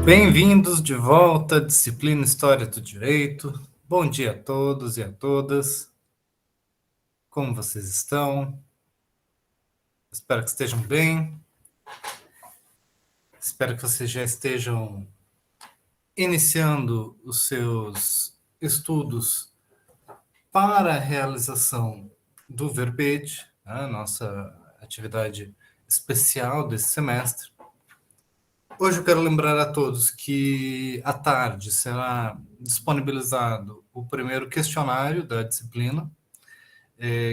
Bem-vindos de volta à disciplina História do Direito. Bom dia a todos e a todas. Como vocês estão? Espero que estejam bem. Espero que vocês já estejam iniciando os seus estudos para a realização do verbete, a nossa atividade especial desse semestre. Hoje eu quero lembrar a todos que à tarde será disponibilizado o primeiro questionário da disciplina,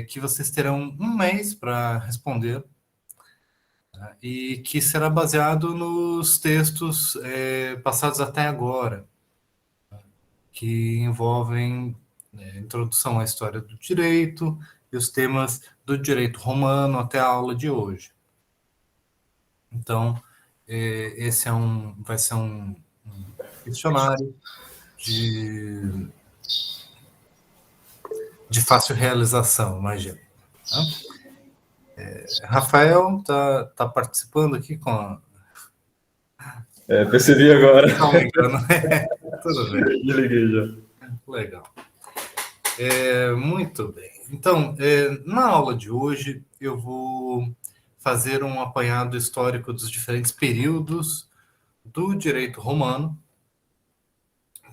que vocês terão um mês para responder, tá? E que será baseado nos textos passados até agora, que envolvem introdução à história do direito e os temas do direito romano até a aula de hoje. Então, esse vai ser um questionário de fácil realização, imagino. Tá? Rafael tá participando aqui com a... Percebi agora. Não me engano. Tudo bem. Desliguei já. Legal. Muito bem. Então, na aula de hoje, eu vou fazer um apanhado histórico dos diferentes períodos do direito romano,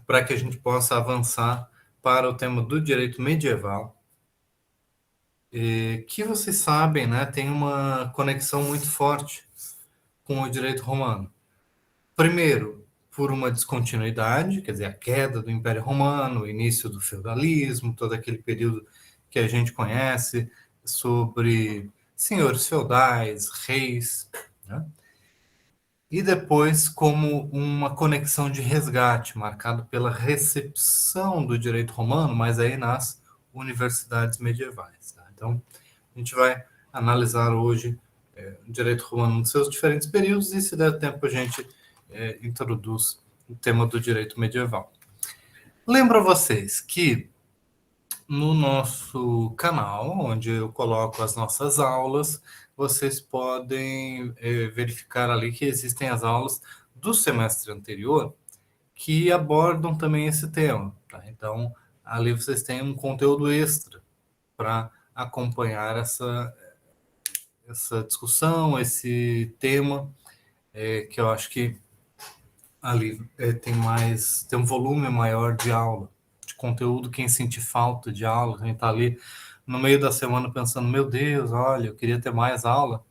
para que a gente possa avançar para o tema do direito medieval, que vocês sabem, né, tem uma conexão muito forte com o direito romano. Primeiro, por uma descontinuidade, quer dizer, a queda do Império Romano, o início do feudalismo, todo aquele período que a gente conhece sobre senhores feudais, reis, né? E depois como uma conexão de resgate, marcado pela recepção do direito romano, mas aí nas universidades medievais. Tá? Então, a gente vai analisar hoje o direito romano nos seus diferentes períodos e, se der tempo, a gente introduz o tema do direito medieval. Lembro a vocês que no nosso canal, onde eu coloco as nossas aulas, vocês podem verificar ali que existem as aulas do semestre anterior que abordam também esse tema. Tá? Então, ali vocês têm um conteúdo extra para acompanhar essa discussão, esse tema, que eu acho que ali tem um volume maior de aula, de conteúdo. Quem sentir falta de aula, quem está ali no meio da semana pensando, meu Deus, olha, eu queria ter mais aula,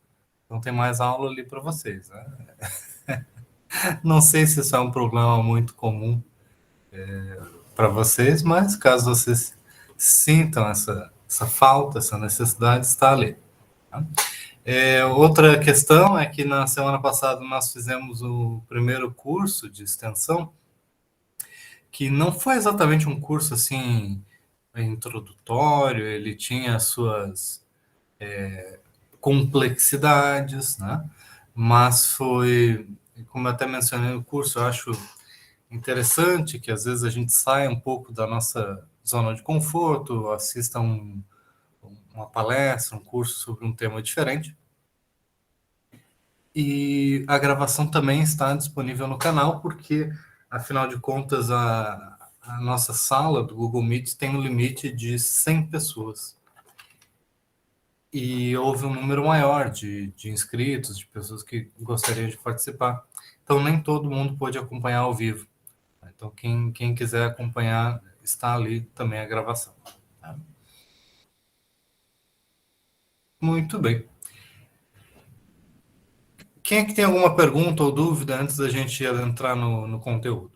então tem mais aula ali para vocês. Né? Não sei se isso é um problema muito comum para vocês, mas caso vocês sintam essa falta, essa necessidade, está ali. Tá? Outra questão é que na semana passada nós fizemos o primeiro curso de extensão, que não foi exatamente um curso assim introdutório, ele tinha as suas complexidades, né? Mas foi, como eu até mencionei no curso, eu acho interessante que às vezes a gente saia um pouco da nossa zona de conforto, assista uma palestra, um curso sobre um tema diferente. E a gravação também está disponível no canal, porque, afinal de contas, a nossa sala do Google Meet tem um limite de 100 pessoas. E houve um número maior de inscritos, de pessoas que gostariam de participar. Então, nem todo mundo pôde acompanhar ao vivo. Então, quem quiser acompanhar, está ali também a gravação. Tá? Muito bem. Quem é que tem alguma pergunta ou dúvida antes da gente entrar no conteúdo?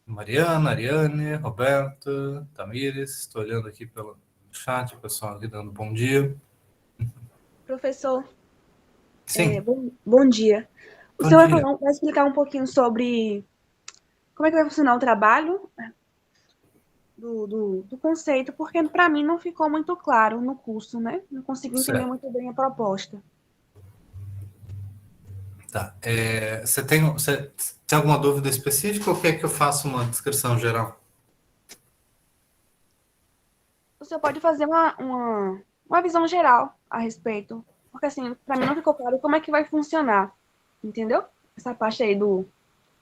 Mariana, Ariane, Roberta, Tamires, estou olhando aqui pelo chat, o pessoal aqui dando bom dia. Professor, Sim. Bom dia. O Bom senhor dia. vai explicar um pouquinho sobre como é que vai funcionar o trabalho do conceito, porque para mim não ficou muito claro no curso, né? Não consegui entender muito bem a proposta. Tá. Você tem alguma dúvida específica ou quer que eu faça uma descrição geral? O senhor pode fazer uma visão geral a respeito, porque assim, para mim não ficou claro como é que vai funcionar, entendeu? Essa parte aí do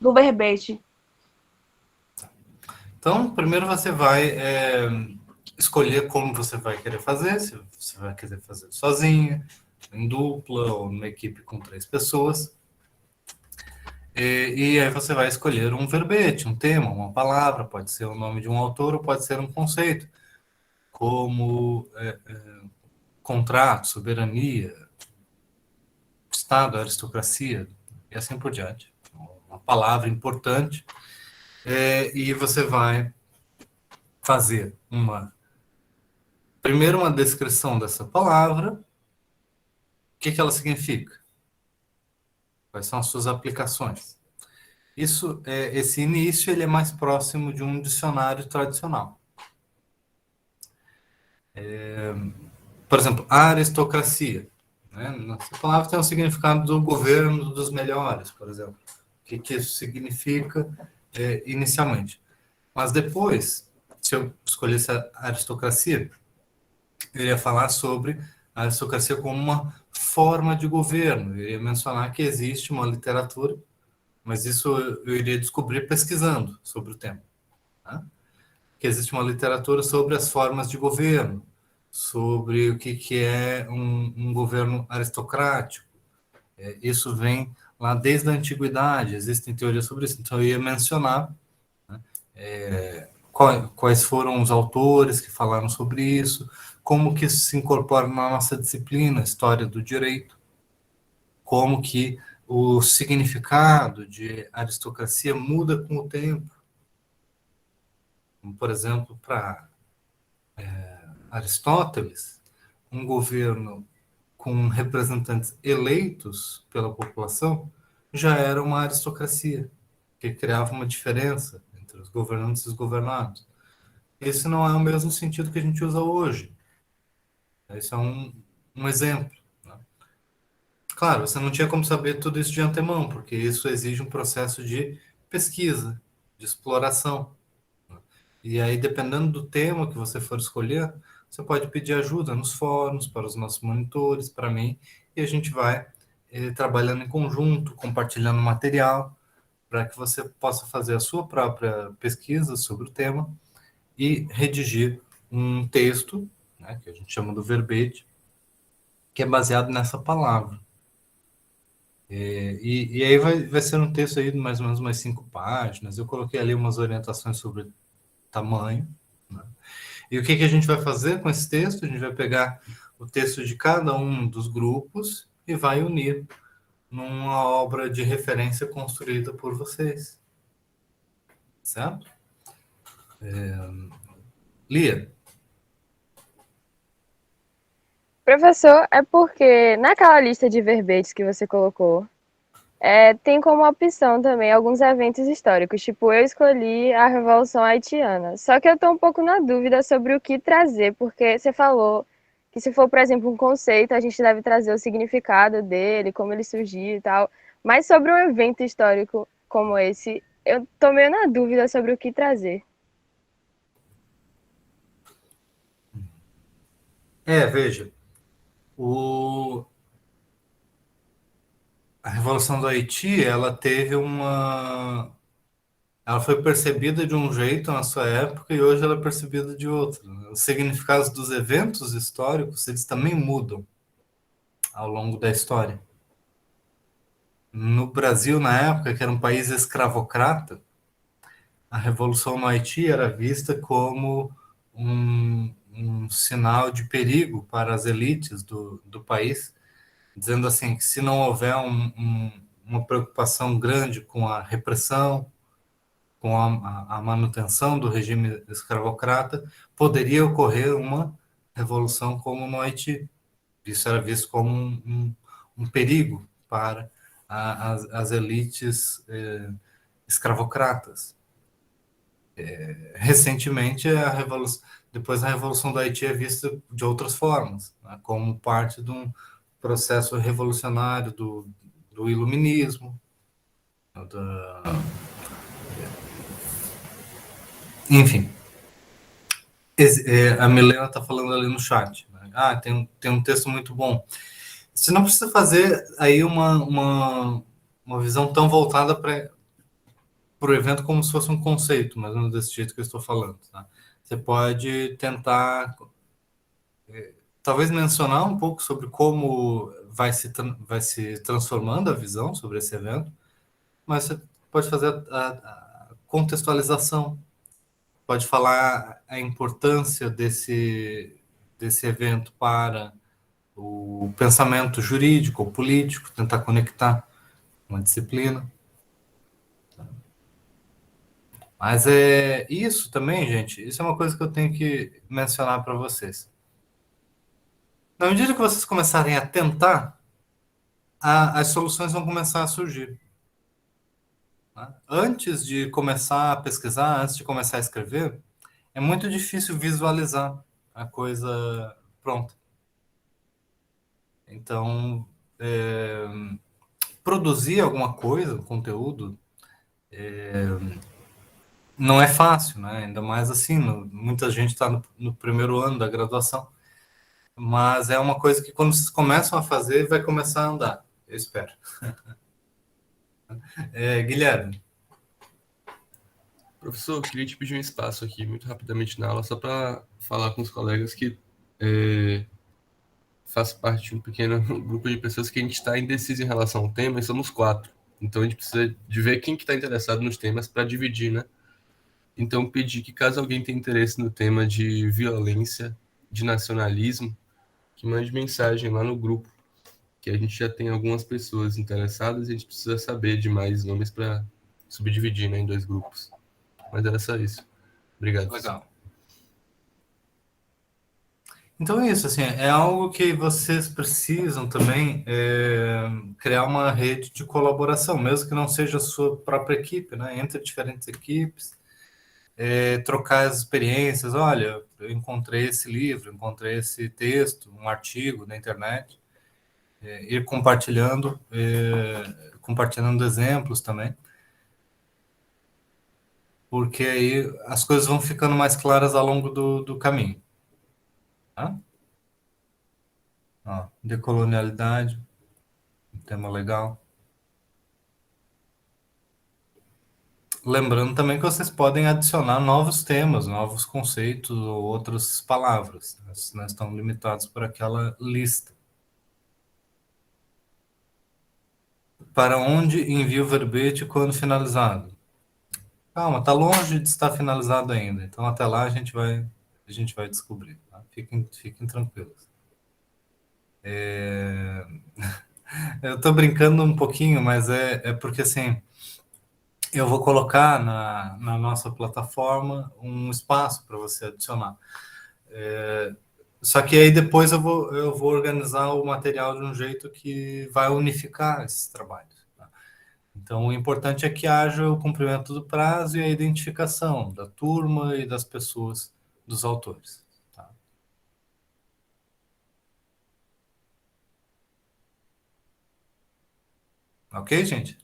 do verbete? Então, primeiro você vai escolher como você vai querer fazer, se você vai querer fazer sozinho, em dupla ou numa equipe com 3 pessoas. E aí você vai escolher um verbete, um tema, uma palavra, pode ser o nome de um autor ou pode ser um conceito, como contrato, soberania, Estado, aristocracia, e assim por diante. Uma palavra importante. E você vai fazer primeiro uma descrição dessa palavra, o que ela significa, quais são as suas aplicações. Esse início ele é mais próximo de um dicionário tradicional. Por exemplo, aristocracia. Né? Essa palavra tem um significado do governo dos melhores, por exemplo. O que isso significa inicialmente. Mas depois, se eu escolhesse a aristocracia, eu iria falar sobre a aristocracia como uma forma de governo. Eu iria mencionar que existe uma literatura, mas isso eu iria descobrir pesquisando sobre o tema. Tá? Que existe uma literatura sobre as formas de governo, sobre o que é um governo aristocrático. Isso vem lá desde a antiguidade, existem teorias sobre isso. Então eu ia mencionar, né, quais foram os autores que falaram sobre isso, como que isso se incorpora na nossa disciplina, história do direito, como que o significado de aristocracia muda com o tempo. Por exemplo, para Aristóteles, um governo com representantes eleitos pela população já era uma aristocracia, que criava uma diferença entre os governantes e os governados. Esse não é o mesmo sentido que a gente usa hoje. Esse é um exemplo. Né? Claro, você não tinha como saber tudo isso de antemão, porque isso exige um processo de pesquisa, de exploração. E aí, dependendo do tema que você for escolher, você pode pedir ajuda nos fóruns, para os nossos monitores, para mim, e a gente vai trabalhando em conjunto, compartilhando material, para que você possa fazer a sua própria pesquisa sobre o tema e redigir um texto, né, que a gente chama do verbete, que é baseado nessa palavra. E aí vai ser um texto aí de mais ou menos umas 5 páginas. Eu coloquei ali umas orientações sobre tamanho, né? E o que a gente vai fazer com esse texto? A gente vai pegar o texto de cada um dos grupos e vai unir numa obra de referência construída por vocês. Certo? Lia? Professor, é porque naquela lista de verbetes que você colocou, tem como opção também alguns eventos históricos. Tipo, eu escolhi a Revolução Haitiana. Só que eu estou um pouco na dúvida sobre o que trazer, porque você falou que se for, por exemplo, um conceito, a gente deve trazer o significado dele, como ele surgiu e tal. Mas sobre um evento histórico como esse, eu estou meio na dúvida sobre o que trazer. Veja, a Revolução do Haiti, ela foi percebida de um jeito na sua época e hoje ela é percebida de outro. Né? Os significados dos eventos históricos, eles também mudam ao longo da história. No Brasil, na época, que era um país escravocrata, a Revolução no Haiti era vista como um sinal de perigo para as elites do país, dizendo assim que se não houver uma preocupação grande com a repressão, com a manutenção do regime escravocrata, poderia ocorrer uma revolução como no Haiti. Isso era visto como um perigo para as elites escravocratas. Recentemente, depois a Revolução do Haiti é vista de outras formas, né, como parte de um processo revolucionário do iluminismo, enfim. A Milena está falando ali no chat. Né? Tem um texto muito bom. Você não precisa fazer aí uma visão tão voltada para para o evento como se fosse um conceito, mas não desse jeito que eu estou falando. Tá? Você pode tentar, talvez, mencionar um pouco sobre como vai se transformando a visão sobre esse evento, mas você pode fazer a contextualização, pode falar a importância desse evento para o pensamento jurídico ou político, tentar conectar uma disciplina. Mas é isso também, gente. Isso é uma coisa que eu tenho que mencionar para vocês. Na medida que vocês começarem a tentar, as soluções vão começar a surgir. Né? Antes de começar a pesquisar, antes de começar a escrever, é muito difícil visualizar a coisa pronta. Então, produzir alguma coisa, conteúdo, não é fácil, né? Ainda mais assim, muita gente está no primeiro ano da graduação, mas é uma coisa que quando vocês começam a fazer, vai começar a andar, eu espero. Guilherme. Professor, eu queria te pedir um espaço aqui, muito rapidamente na aula, só para falar com os colegas que faço parte de um pequeno grupo de pessoas que a gente está indeciso em relação ao tema, e somos 4. Então a gente precisa de ver quem que está interessado nos temas para dividir, né? Então pedir que caso alguém tenha interesse no tema de violência, de nacionalismo, que mande mensagem lá no grupo, que a gente já tem algumas pessoas interessadas e a gente precisa saber de mais nomes para subdividir, né, em 2 grupos. Mas era só isso. Obrigado. Legal. Então é isso, assim, é algo que vocês precisam também criar uma rede de colaboração, mesmo que não seja a sua própria equipe, né? Entre diferentes equipes, trocar as experiências. Olha, eu encontrei esse livro, encontrei esse texto, um artigo na internet, ir compartilhando, compartilhando exemplos também, porque aí as coisas vão ficando mais claras ao longo do caminho. Tá? Ó, decolonialidade, um tema legal. Lembrando também que vocês podem adicionar novos temas, novos conceitos ou outras palavras. Vocês não estão limitados por aquela lista. Para onde envio o verbete quando finalizado? Calma, está longe de estar finalizado ainda. Então até lá a gente vai descobrir. Tá? Fiquem tranquilos. Eu estou brincando um pouquinho, mas é porque assim eu vou colocar na nossa plataforma um espaço para você adicionar. Só que aí depois eu vou organizar o material de um jeito que vai unificar esses trabalhos. Tá? Então, o importante é que haja o cumprimento do prazo e a identificação da turma e das pessoas, dos autores. Tá? Ok, gente?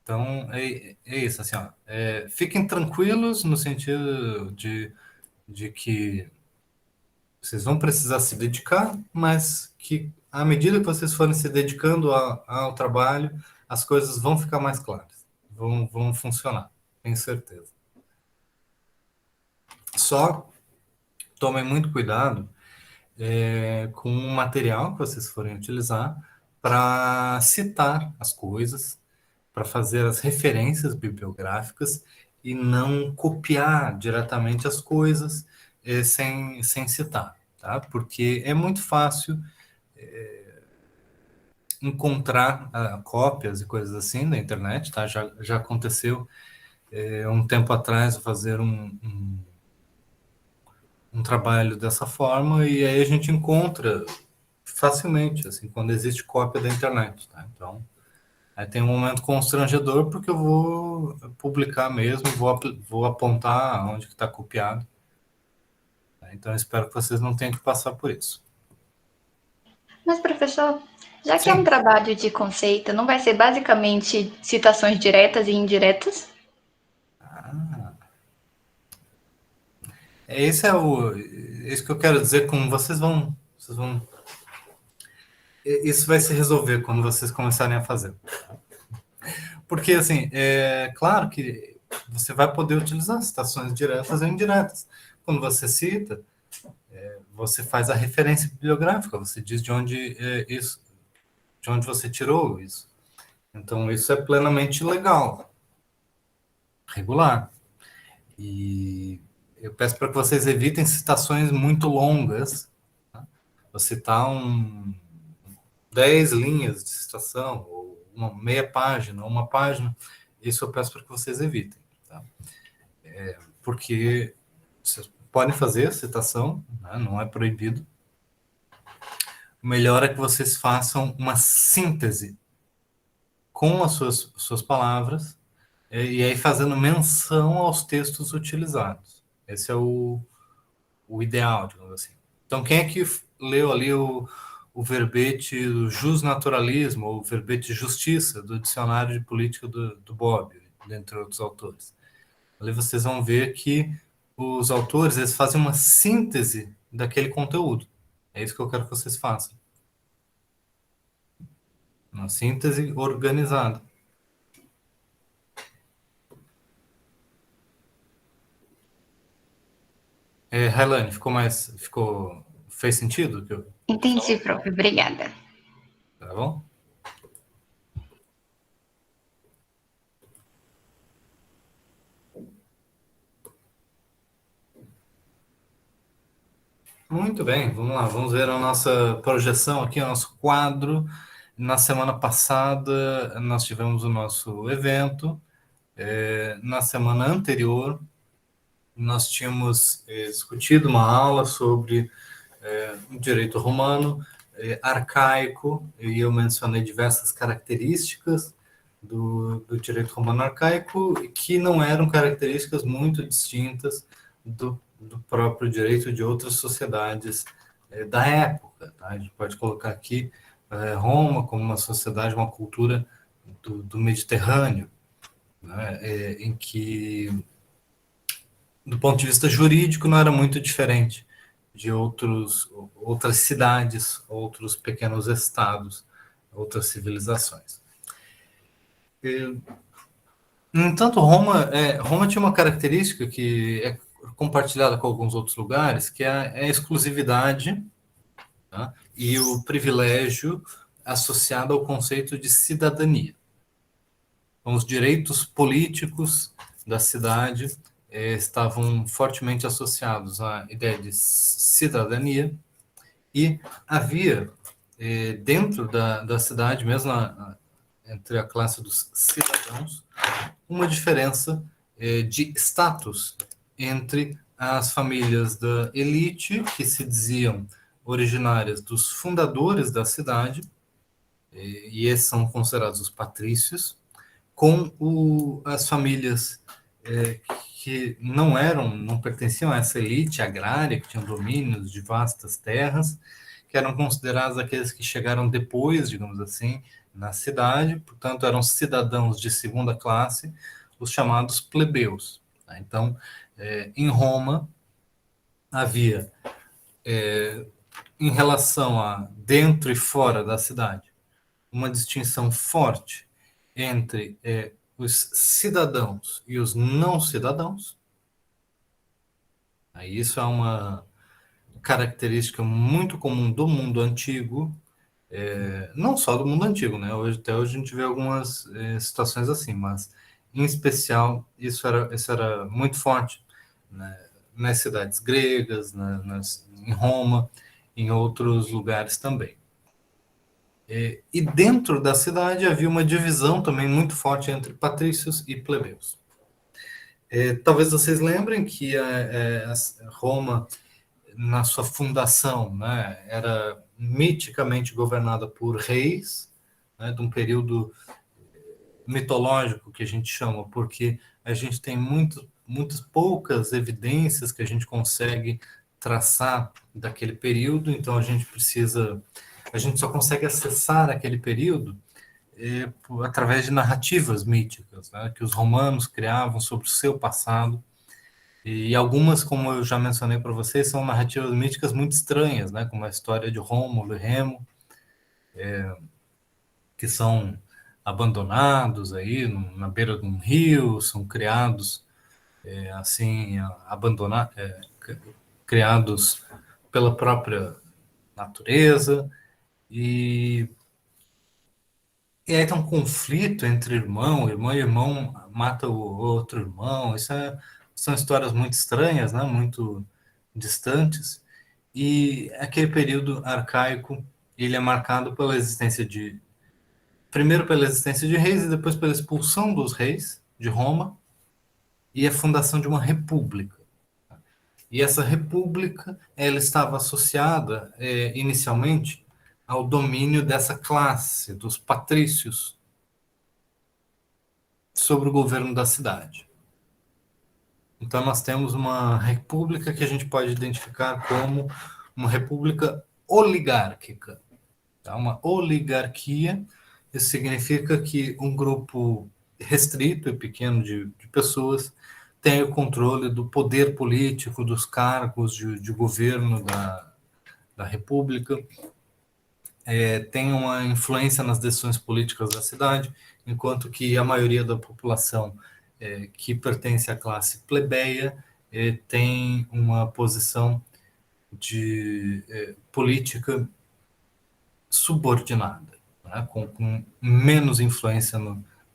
Então, é isso, assim, ó, fiquem tranquilos no sentido de que vocês vão precisar se dedicar, mas que à medida que vocês forem se dedicando ao trabalho, as coisas vão ficar mais claras, vão funcionar, tenho certeza. Só tomem muito cuidado com o material que vocês forem utilizar para citar as coisas, para fazer as referências bibliográficas e não copiar diretamente as coisas sem citar, tá? Porque é muito fácil encontrar cópias e coisas assim na internet, tá? Já aconteceu um tempo atrás fazer um trabalho dessa forma e aí a gente encontra facilmente, assim, quando existe cópia da internet, tá? Então, aí tem um momento constrangedor porque eu vou publicar mesmo, vou apontar onde que está copiado. Tá? Então, eu espero que vocês não tenham que passar por isso. Mas, professor, já que é Sim. um trabalho de conceito, não vai ser basicamente citações diretas e indiretas? Esse é isso que eu quero dizer com vocês vão isso vai se resolver quando vocês começarem a fazer. Porque, assim, é claro que você vai poder utilizar citações diretas ou indiretas. Quando você cita, você faz a referência bibliográfica, você diz de onde isso, de onde você tirou isso. Então, isso é plenamente legal, regular. E eu peço para que vocês evitem citações muito longas. Tá? Vou citar 10 linhas de citação, ou uma meia página, uma página. Isso eu peço para que vocês evitem. Tá? Porque vocês podem fazer citação, né? Não é proibido. O melhor é que vocês façam uma síntese com as suas palavras, e aí fazendo menção aos textos utilizados. Esse é o ideal, digamos assim. Então, quem é que leu ali o verbete do justnaturalismo, ou o verbete justiça, do dicionário de política do Bobbio, dentre outros autores? Ali vocês vão ver que os autores eles fazem uma síntese daquele conteúdo. É isso que eu quero que vocês façam. Uma síntese organizada. Railane, fez sentido o que eu Entendi, prof. Obrigada. tá bom? Muito bem, vamos lá, vamos ver a nossa projeção aqui, o nosso quadro. Na semana passada, nós tivemos o nosso evento. Na semana anterior, nós tínhamos discutido uma aula sobre o direito romano arcaico, e eu mencionei diversas características do direito romano arcaico, que não eram características muito distintas do próprio direito de outras sociedades da época. Tá? A gente pode colocar aqui Roma como uma sociedade, uma cultura do Mediterrâneo, né? Em que, do ponto de vista jurídico, não era muito diferente de outras cidades, outros pequenos estados, outras civilizações. No entanto, Roma tinha uma característica que é compartilhada com alguns outros lugares, que é a exclusividade, tá? E o privilégio associado ao conceito de cidadania. Então, os direitos políticos da cidade estavam fortemente associados à ideia de cidadania, e havia, dentro da cidade, mesmo entre a classe dos cidadãos, uma diferença de status entre as famílias da elite, que se diziam originárias dos fundadores da cidade, e esses são considerados os patrícios, com as famílias que não pertenciam a essa elite agrária, que tinham domínios de vastas terras, que eram considerados aqueles que chegaram depois, digamos assim, na cidade, portanto, eram cidadãos de segunda classe, os chamados plebeus. Tá? Então, em Roma, havia, em relação a dentro e fora da cidade, uma distinção forte entre os cidadãos e os não cidadãos. Isso é uma característica muito comum do mundo antigo, não só do mundo antigo, né? Até hoje a gente vê algumas situações assim, mas em especial isso era muito forte, né? Nas cidades gregas, em Roma, em outros lugares também. E dentro da cidade havia uma divisão também muito forte entre patrícios e plebeus. Talvez vocês lembrem que Roma, na sua fundação, né, era miticamente governada por reis, né, de um período mitológico que a gente chama, porque a gente tem muitas poucas evidências que a gente consegue traçar daquele período, então a gente só consegue acessar aquele período através de narrativas míticas, né, que os romanos criavam sobre o seu passado. E algumas, como eu já mencionei para vocês, são narrativas míticas muito estranhas, né, como a história de Rômulo e Remo, que são abandonados aí na beira de um rio, são criados assim, criados pela própria natureza, e aí tem um conflito entre irmão e irmão mata o outro irmão. São histórias muito estranhas, né? Muito distantes, e aquele período arcaico ele é marcado pela existência primeiro pela existência de reis e depois pela expulsão dos reis de Roma e a fundação de uma república. E essa república ela estava associada inicialmente ao domínio dessa classe, dos patrícios, sobre o governo da cidade. Então nós temos uma república que a gente pode identificar como uma república oligárquica. Tá? Uma oligarquia, isso significa que um grupo restrito e pequeno de pessoas tem o controle do poder político, dos cargos de governo da república, tem uma influência nas decisões políticas da cidade, enquanto que a maioria da população que pertence à classe plebeia tem uma posição de política subordinada, né, com menos influência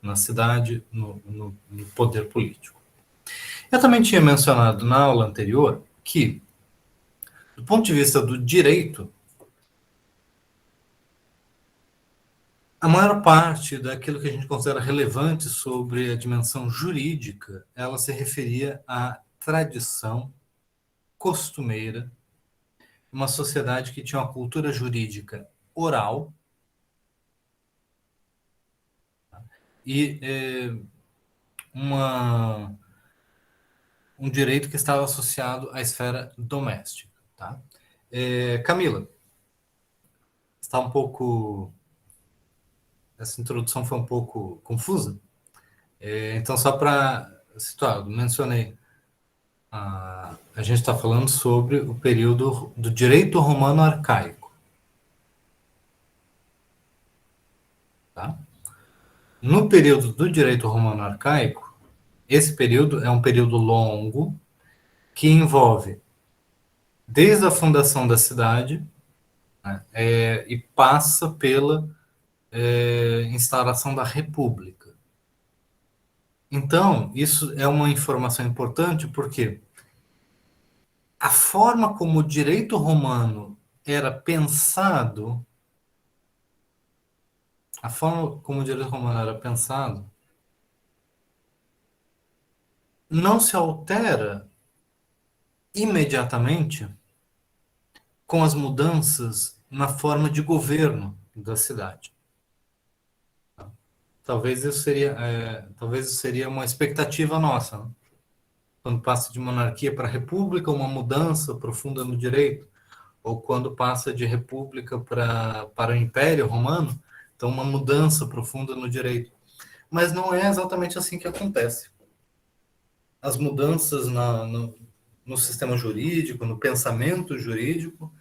na cidade, no poder político. Eu também tinha mencionado na aula anterior que, do ponto de vista do direito, a maior parte daquilo que a gente considera relevante sobre a dimensão jurídica, ela se referia à tradição costumeira, uma sociedade que tinha uma cultura jurídica oral e um direito que estava associado à esfera doméstica. Tá? Camila, está um pouco... Essa introdução foi um pouco confusa. Então, só para situar, eu mencionei, a gente está falando sobre o período do direito romano arcaico. Tá? No período do direito romano arcaico, esse período é um período longo que envolve desde a fundação da cidade, né, e passa pela instauração da república. Então, isso é uma informação importante porque a forma como o direito romano era pensado, não se altera imediatamente com as mudanças na forma de governo da cidade. Talvez isso seria uma expectativa nossa, né? Quando passa de monarquia para república, uma mudança profunda no direito, ou quando passa de república para o Império Romano, então uma mudança profunda no direito. Mas não é exatamente assim que acontece. As mudanças no sistema jurídico, no pensamento jurídico,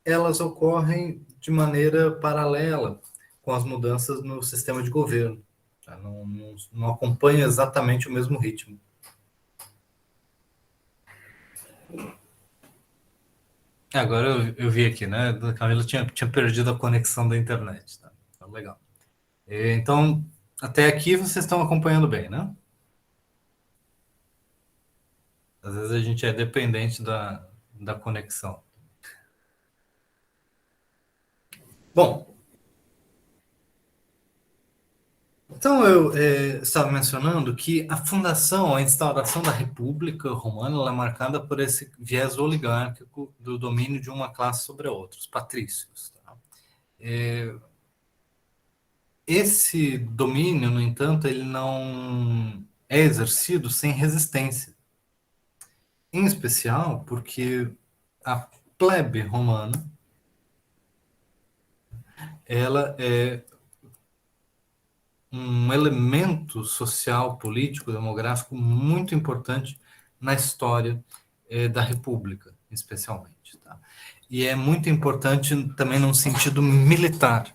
elas ocorrem de maneira paralela com as mudanças no sistema de governo. Tá? Não acompanha exatamente o mesmo ritmo. Agora eu vi aqui, né? A Camila tinha perdido a conexão da internet. Tá? Então, legal. Então, até aqui vocês estão acompanhando bem, né? Às vezes a gente é dependente da conexão. Bom, então eu estava mencionando que a fundação, a instauração da República Romana, ela é marcada por esse viés oligárquico do domínio de uma classe sobre a outra, os patrícios. Tá? Esse domínio, no entanto, ele não é exercido sem resistência. Em especial porque a plebe romana ela é um elemento social, político, demográfico muito importante na história da República, especialmente. Tá? E é muito importante também num sentido militar.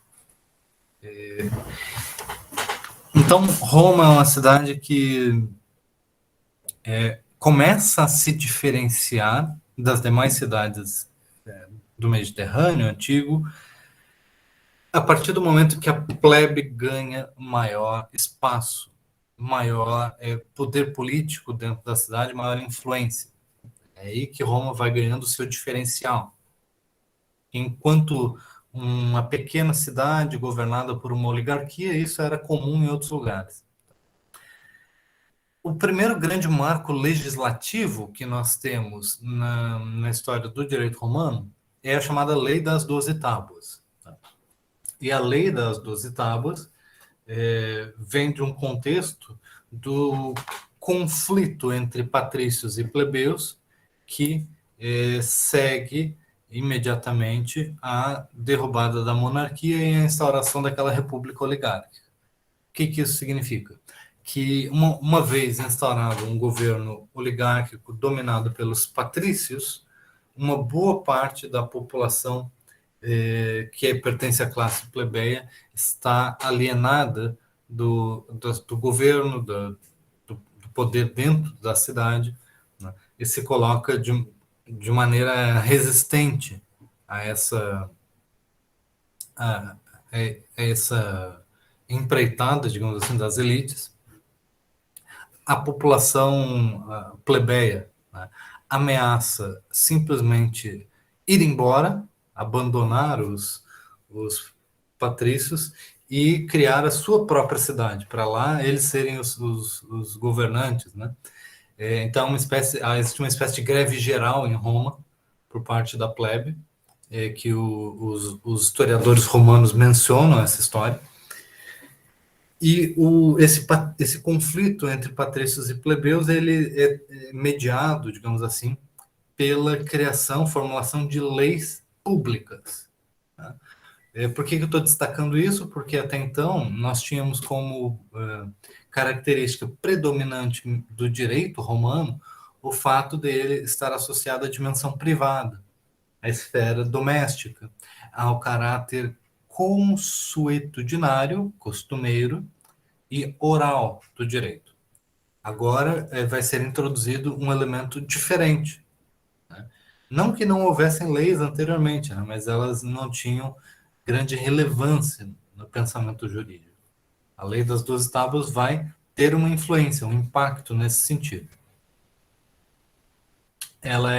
Então, Roma é uma cidade que começa a se diferenciar das demais cidades do Mediterrâneo antigo a partir do momento que a plebe ganha maior espaço, maior poder político dentro da cidade, maior influência. É aí que Roma vai ganhando o seu diferencial. Enquanto uma pequena cidade governada por uma oligarquia, isso era comum em outros lugares. O primeiro grande marco legislativo que nós temos na história do direito romano é a chamada Lei das 12 Tábuas. E a Lei das 12 Tábuas vem de um contexto do conflito entre patrícios e plebeus que segue imediatamente a derrubada da monarquia e a instauração daquela república oligárquica. O que isso significa? Que uma vez instaurado um governo oligárquico dominado pelos patrícios, uma boa parte da população que pertence à classe plebeia está alienada do governo, do poder dentro da cidade, né, e se coloca de maneira resistente a essa empreitada, digamos assim, das elites. A população plebeia, né, ameaça simplesmente ir embora, abandonar os patrícios e criar a sua própria cidade, para lá eles serem os governantes, né? Então, existe uma espécie de greve geral em Roma, por parte da plebe, que os historiadores romanos mencionam essa história. E esse conflito entre patrícios e plebeus, ele é mediado, digamos assim, pela formulação de leis públicas. Tá? Por que eu estou destacando isso? Porque até então nós tínhamos como característica predominante do direito romano o fato dele estar associado à dimensão privada, à esfera doméstica, ao caráter consuetudinário, costumeiro, e oral do direito. Agora vai ser introduzido um elemento diferente. Né? Não que não houvessem leis anteriormente, né? Mas elas não tinham grande relevância no pensamento jurídico. A lei das 12 tábuas vai ter uma influência, um impacto nesse sentido. Ela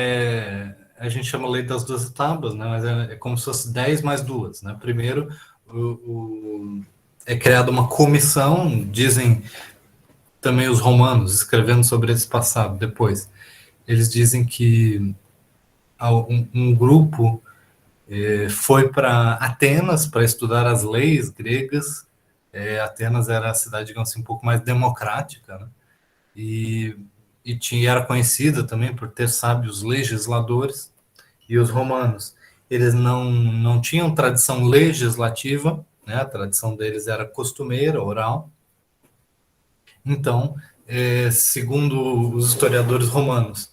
a gente chama lei das 12 tábuas, né? Mas é como se fosse 10 mais 2. Né? Primeiro, é criada uma comissão, dizem também os romanos, escrevendo sobre esse passado depois. Eles dizem que um grupo foi para Atenas para estudar as leis gregas. Atenas era a cidade, digamos assim, um pouco mais democrática, né? E era conhecida também por ter sábios legisladores. E os romanos, eles não tinham tradição legislativa, né? A tradição deles era costumeira, oral. Então, segundo os historiadores romanos,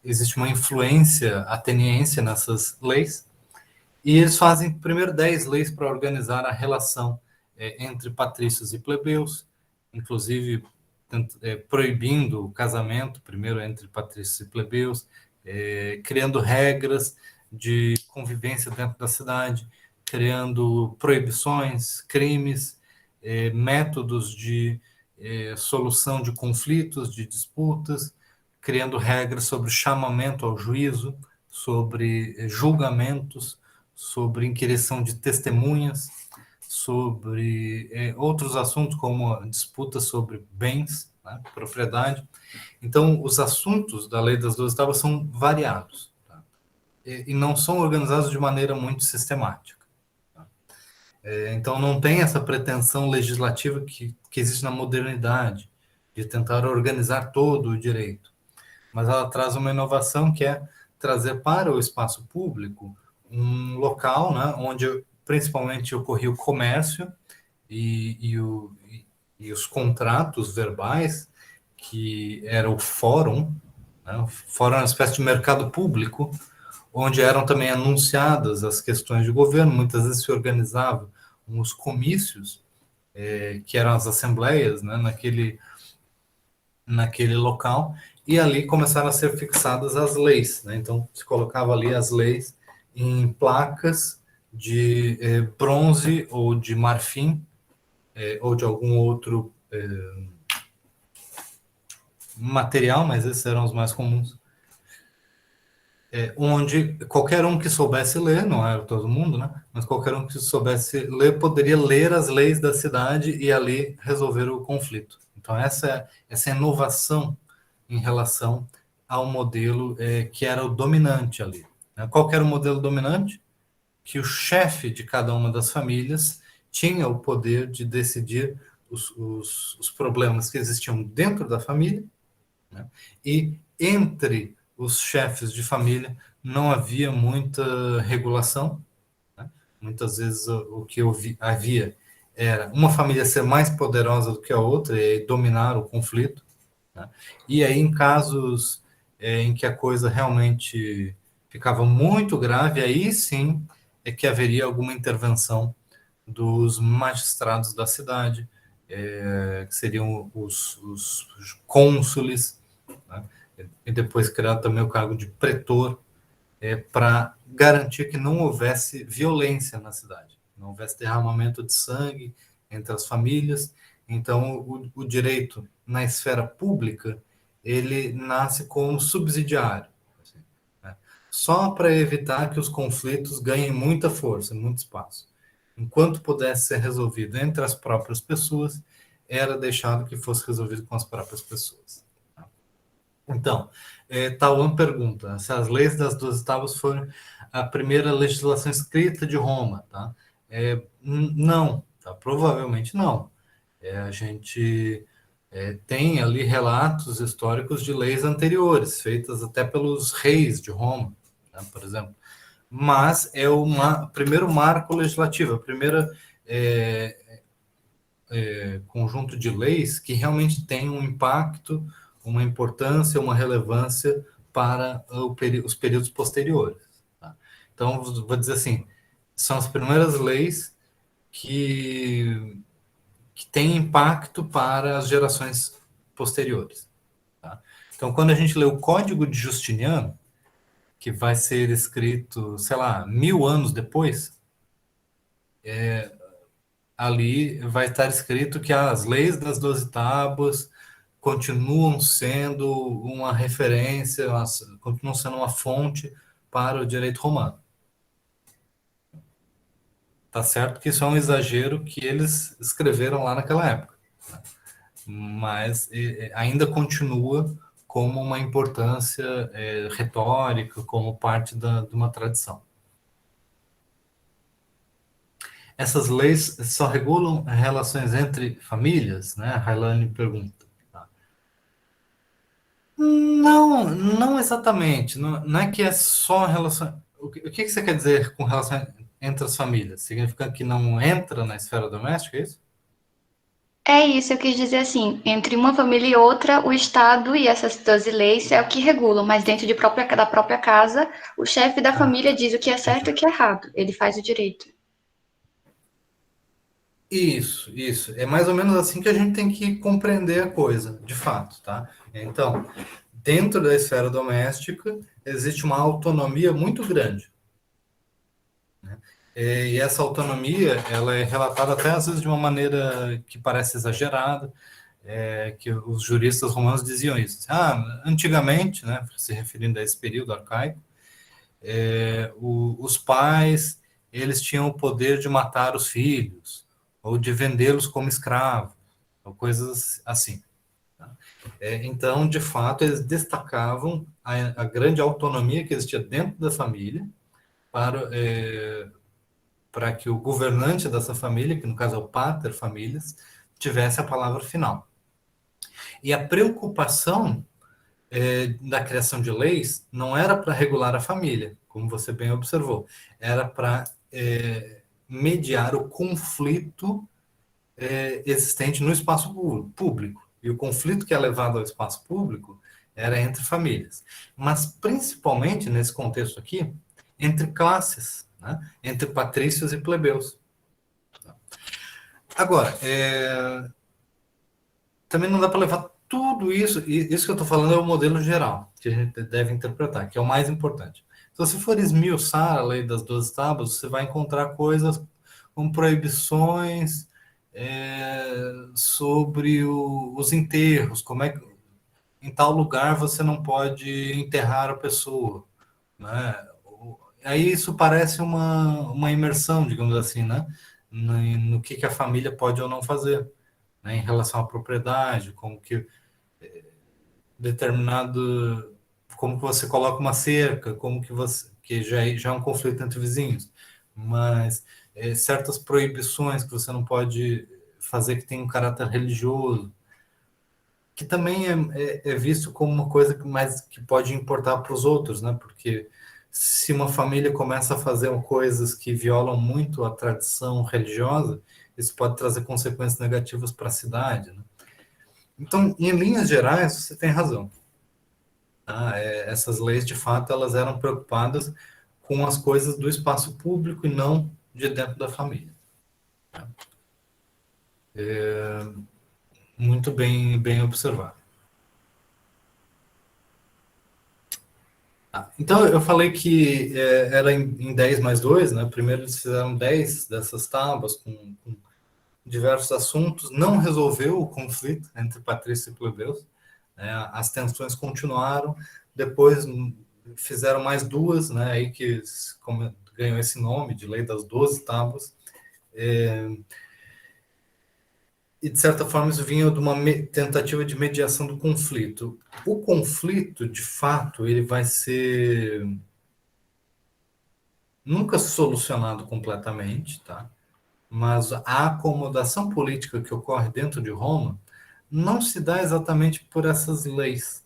existe uma influência ateniense nessas leis, e eles fazem primeiro 10 leis para organizar a relação entre patrícios e plebeus, inclusive proibindo o casamento, primeiro entre patrícios e plebeus, criando regras de convivência dentro da cidade, criando proibições, crimes, métodos de solução de conflitos, de disputas, criando regras sobre chamamento ao juízo, sobre julgamentos, sobre inquirição de testemunhas, sobre outros assuntos como disputas sobre bens, né, propriedade. Então, os assuntos da Lei das 12 Tábuas são variados, tá? E não são organizados de maneira muito sistemática. Então, não tem essa pretensão legislativa que existe na modernidade, de tentar organizar todo o direito. Mas ela traz uma inovação que é trazer para o espaço público um local, né, onde principalmente ocorria o comércio e os contratos verbais, que era o fórum, né? O fórum era uma espécie de mercado público, onde eram também anunciadas as questões de governo, muitas vezes se organizavam uns comícios que eram as assembleias, né, naquele local, e ali começaram a ser fixadas as leis, né? Então, se colocava ali as leis em placas de bronze ou de marfim, ou de algum outro material, mas esses eram os mais comuns, onde qualquer um que soubesse ler, não era todo mundo, né? Mas qualquer um que soubesse ler poderia ler as leis da cidade e ali resolver o conflito. Então, essa inovação em relação ao modelo que era o dominante ali, né? Qual que era o modelo dominante? Que o chefe de cada uma das famílias tinha o poder de decidir os problemas que existiam dentro da família, né? E entre os chefes de família não havia muita regulação, né? Muitas vezes o que havia era uma família ser mais poderosa do que a outra e dominar o conflito, né? E aí, em casos em que a coisa realmente ficava muito grave, aí sim é que haveria alguma intervenção dos magistrados da cidade, que seriam os cônsules, né? E depois criado também o cargo de pretor, para garantir que não houvesse violência na cidade, não houvesse derramamento de sangue entre as famílias. Então, o direito na esfera pública, ele nasce como subsidiário, assim, né? Só para evitar que os conflitos ganhem muita força, muito espaço. Enquanto pudesse ser resolvido entre as próprias pessoas, era deixado que fosse resolvido com as próprias pessoas. Então, Tauan pergunta se as leis das 12 tábuas foram a primeira legislação escrita de Roma, tá? Não, tá? Provavelmente não. A gente tem ali relatos históricos de leis anteriores, feitas até pelos reis de Roma, né, por exemplo. Mas é o primeiro marco legislativo, a primeira conjunto de leis que realmente tem um impacto, uma importância, uma relevância para os períodos posteriores, tá? Então, vou dizer assim, são as primeiras leis que têm impacto para as gerações posteriores, tá? Então, quando a gente lê o Código de Justiniano, que vai ser escrito, sei lá, 1000 anos depois, ali vai estar escrito que as leis das 12 tábuas continuam sendo uma referência, continuam sendo uma fonte para o direito romano. Tá certo que isso é um exagero que eles escreveram lá naquela época, né? Mas ainda continua como uma importância retórica, como parte de uma tradição. Essas leis só regulam relações entre famílias, né? A Railane pergunta. Tá? Não, não exatamente. Não é que é só relação. O que você quer dizer com relação entre as famílias? Significa que não entra na esfera doméstica, é isso? É isso, eu quis dizer assim, entre uma família e outra, o Estado e essas 12 leis é o que regulam, mas dentro da própria casa, o chefe da família diz o que é certo e o que é errado, ele faz o direito. Isso, isso. É mais ou menos assim que a gente tem que compreender a coisa, de fato, tá? Então, dentro da esfera doméstica, existe uma autonomia muito grande, né? E essa autonomia, ela é relatada até às vezes de uma maneira que parece exagerada, que os juristas romanos diziam isso. Antigamente, né, se referindo a esse período arcaico, os pais, eles tinham o poder de matar os filhos, ou de vendê-los como escravos, ou coisas assim, tá? Então, de fato, eles destacavam a grande autonomia que existia dentro da família para que o governante dessa família, que no caso é o pater familias, tivesse a palavra final. E a preocupação da criação de leis não era para regular a família, como você bem observou, era para mediar o conflito existente no espaço público. E o conflito que é levado ao espaço público era entre famílias. Mas, principalmente, nesse contexto aqui, entre classes, né? Entre patrícios e plebeus. Agora, também não dá para levar tudo isso, e isso que eu estou falando é o modelo geral, que a gente deve interpretar, que é o mais importante. Então, se for esmiuçar a lei das 12 tábuas, você vai encontrar coisas como proibições sobre os enterros, como é que em tal lugar você não pode enterrar a pessoa, né? Aí isso parece uma imersão, digamos assim, né? No que a família pode ou não fazer, né? Em relação à propriedade, como que determinado, como que você coloca uma cerca, como que você, que já é um conflito entre vizinhos, mas certas proibições que você não pode fazer que tem um caráter religioso, que também é visto como uma coisa que pode importar para os outros, né? Porque se uma família começa a fazer coisas que violam muito a tradição religiosa, isso pode trazer consequências negativas para a cidade, né? Então, em linhas gerais, você tem razão. Tá? Essas leis, de fato, elas eram preocupadas com as coisas do espaço público e não de dentro da família. Tá? Muito bem observado. Então, eu falei que era em 10 mais 2, né? Primeiro eles fizeram 10 dessas tábuas com diversos assuntos, não resolveu o conflito entre patrícios e plebeus, né? As tensões continuaram, depois fizeram mais duas, né? Aí que ganhou esse nome de Lei das 12 Tábuas, e de certa forma isso vinha de uma tentativa de mediação do conflito. O conflito, de fato, ele vai ser nunca solucionado completamente, tá? Mas a acomodação política que ocorre dentro de Roma não se dá exatamente por essas leis.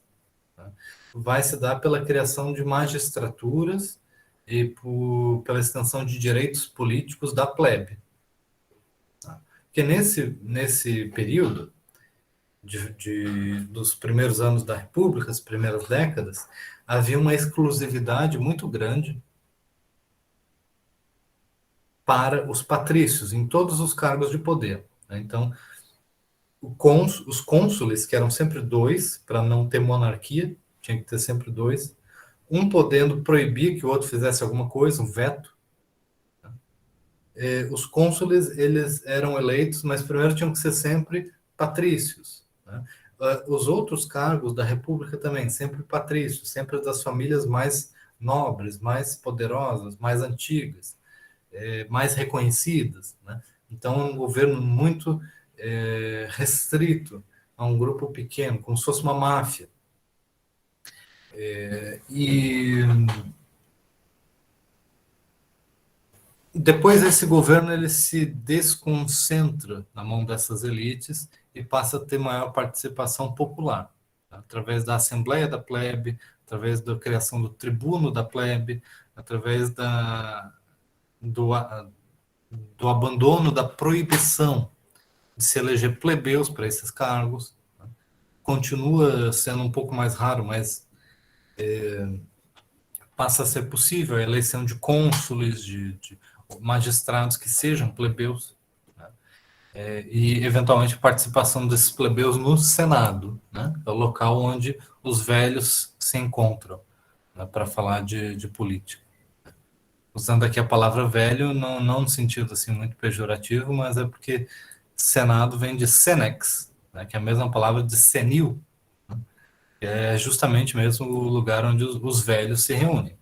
Tá? Vai se dar pela criação de magistraturas e pela extensão de direitos políticos da plebe. Tá? Porque nesse período, dos primeiros anos da República, as primeiras décadas, havia uma exclusividade muito grande para os patrícios, em todos os cargos de poder. Né? Então, os cônsules, que eram sempre dois, para não ter monarquia, tinha que ter sempre dois, um podendo proibir que o outro fizesse alguma coisa, um veto. Os cônsules, eles eram eleitos, mas primeiro tinham que ser sempre patrícios. Né? Os outros cargos da República também, sempre patrícios, sempre das famílias mais nobres, mais poderosas, mais antigas, mais reconhecidas. Né? Então, é um governo muito restrito a um grupo pequeno, como se fosse uma máfia. E depois esse governo ele se desconcentra na mão dessas elites e passa a ter maior participação popular, tá? Através da Assembleia da Plebe, através da criação do Tribuno da Plebe, através do abandono da proibição de se eleger plebeus para esses cargos. Tá? Continua sendo um pouco mais raro, mas passa a ser possível a eleição de cônsules, de magistrados que sejam plebeus, né? E eventualmente participação desses plebeus no Senado, né? É o local onde os velhos se encontram, né? Para falar de política. Usando aqui a palavra velho, não no sentido assim muito pejorativo, mas é porque Senado vem de senex, né? Que é a mesma palavra de senil, né? Que é justamente mesmo o lugar onde os velhos se reúnem.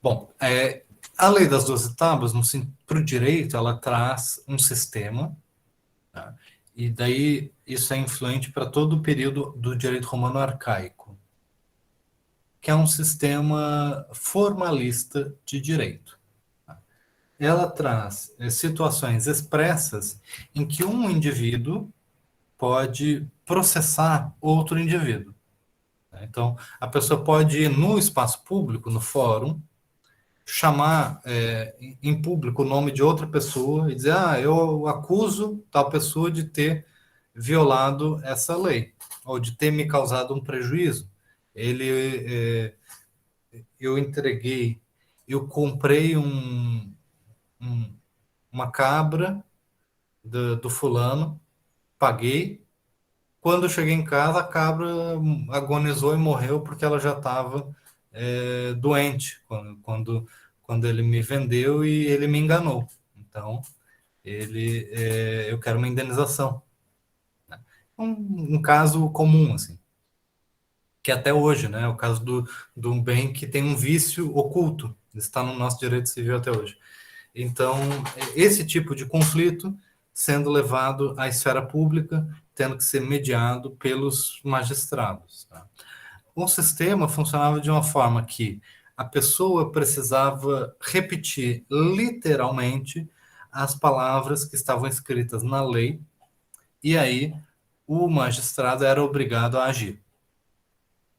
Bom, a lei das 12 tábuas, para o direito, ela traz um sistema, tá? E daí isso é influente para todo o período do direito romano arcaico, que é um sistema formalista de direito. Tá? Ela traz situações expressas em que um indivíduo pode processar outro indivíduo. Tá? Então, a pessoa pode ir no espaço público, no fórum, chamar em público o nome de outra pessoa e dizer, eu acuso tal pessoa de ter violado essa lei, ou de ter me causado um prejuízo. Eu eu comprei uma cabra do fulano, paguei. Quando eu cheguei em casa, a cabra agonizou e morreu porque ela já estava doente quando ele me vendeu e ele me enganou. Então, eu quero uma indenização. Um caso comum, assim, que até hoje, né, é o caso de um bem que tem um vício oculto, está no nosso direito civil até hoje. Então, esse tipo de conflito sendo levado à esfera pública, tendo que ser mediado pelos magistrados. Tá? O sistema funcionava de uma forma que a pessoa precisava repetir literalmente as palavras que estavam escritas na lei, e aí o magistrado era obrigado a agir.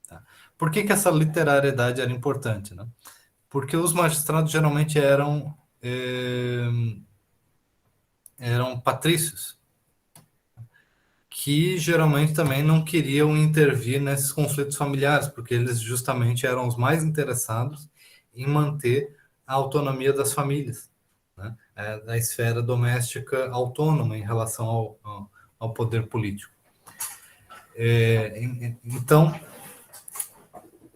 Tá? Por que essa literariedade era importante? Né? Porque os magistrados geralmente eram patrícios, que geralmente também não queriam intervir nesses conflitos familiares, porque eles justamente eram os mais interessados em manter a autonomia das famílias, né? Da esfera doméstica autônoma em relação ao poder político. Então,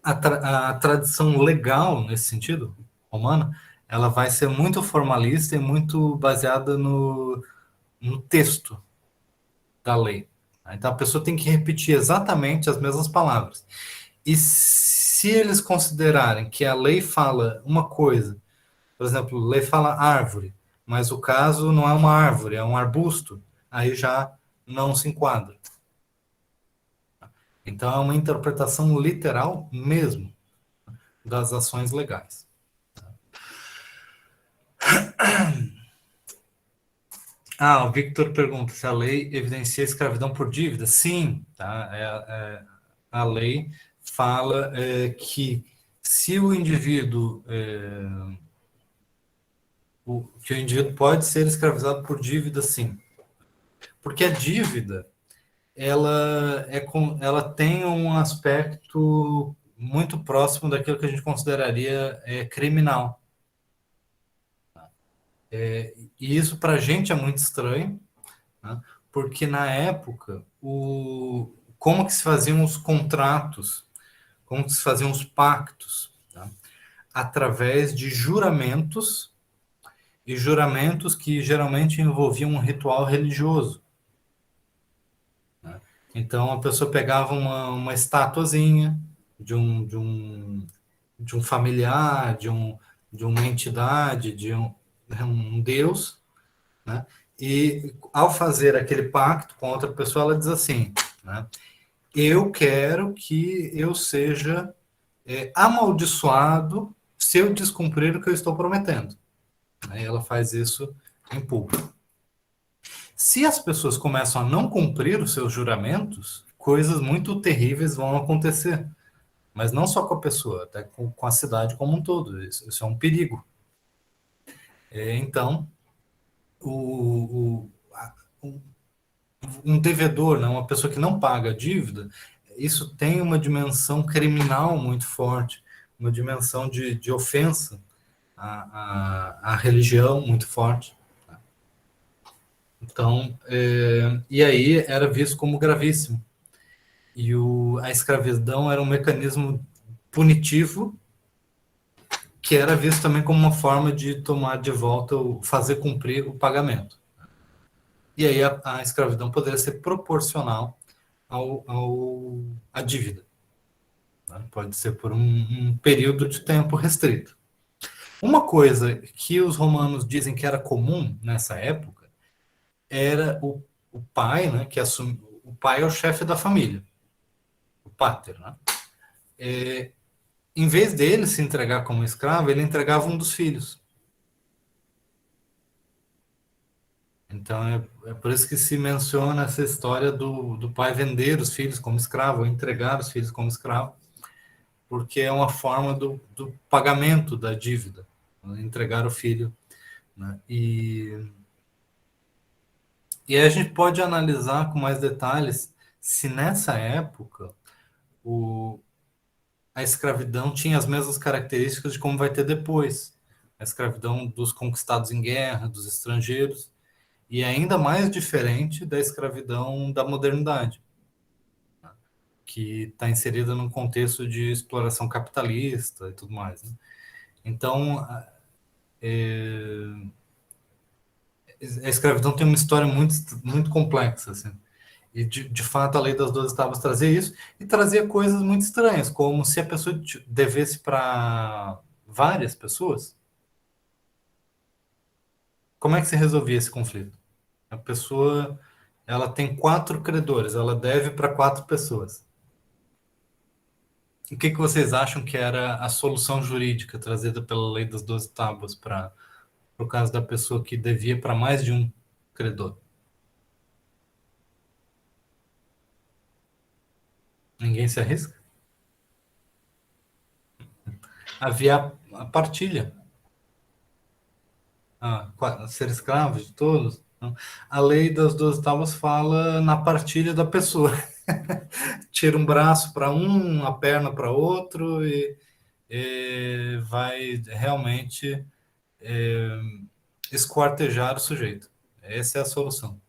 a tradição legal, nesse sentido, romana, ela vai ser muito formalista e muito baseada no texto da lei. Então, a pessoa tem que repetir exatamente as mesmas palavras. E se eles considerarem que a lei fala uma coisa, por exemplo, a lei fala árvore, mas o caso não é uma árvore, é um arbusto, aí já não se enquadra. Então, é uma interpretação literal mesmo das ações legais. O Victor pergunta se a lei evidencia a escravidão por dívida. Sim, tá? A lei fala que se o indivíduo que o indivíduo pode ser escravizado por dívida, sim, porque a dívida ela tem um aspecto muito próximo daquilo que a gente consideraria criminal. E isso para a gente é muito estranho, né? Porque na época como que se faziam os contratos, como que se faziam os pactos, tá? Através de juramentos, e juramentos que geralmente envolviam um ritual religioso, né? Então a pessoa pegava uma estatuazinha de um familiar, de uma entidade, de um deus, né? E ao fazer aquele pacto com outra pessoa, ela diz assim, né? Eu quero que eu seja amaldiçoado se eu descumprir o que eu estou prometendo. Aí ela faz isso em público. Se as pessoas começam a não cumprir os seus juramentos, coisas muito terríveis vão acontecer. Mas não só com a pessoa, até com a cidade como um todo. Isso é um perigo. Então, um devedor, né, uma pessoa que não paga a dívida, isso tem uma dimensão criminal muito forte, uma dimensão de ofensa à religião muito forte. Então, e aí era visto como gravíssimo. E a escravidão era um mecanismo punitivo que era visto também como uma forma de tomar de volta, fazer cumprir o pagamento. E aí a escravidão poderia ser proporcional à dívida. Né? Pode ser por um período de tempo restrito. Uma coisa que os romanos dizem que era comum nessa época era o pai, né, o pai é o chefe da família, o pater, né? Em vez dele se entregar como escravo, ele entregava um dos filhos. Então é por isso que se menciona essa história do pai vender os filhos como escravo, ou entregar os filhos como escravo, porque é uma forma do pagamento da dívida, né? Entregar o filho, né? E aí a gente pode analisar com mais detalhes se nessa época a escravidão tinha as mesmas características de como vai ter depois. A escravidão dos conquistados em guerra, dos estrangeiros, e é ainda mais diferente da escravidão da modernidade, que está inserida num contexto de exploração capitalista e tudo mais, né? Então, a escravidão tem uma história muito, muito complexa, assim. E, de fato, a Lei das 12 Tábuas trazia isso, e trazia coisas muito estranhas, como se a pessoa devesse para várias pessoas, como é que se resolvia esse conflito? A pessoa, ela tem 4 credores, ela deve para 4 pessoas. O que vocês acham que era a solução jurídica trazida pela Lei das 12 Tábuas para o caso da pessoa que devia para mais de um credor? Ninguém se arrisca? Havia a partilha. Ser escravo de todos. A Lei das 12 Tábuas fala na partilha da pessoa. Tira um braço para um, uma perna para outro e vai realmente esquartejar o sujeito. Essa é a solução.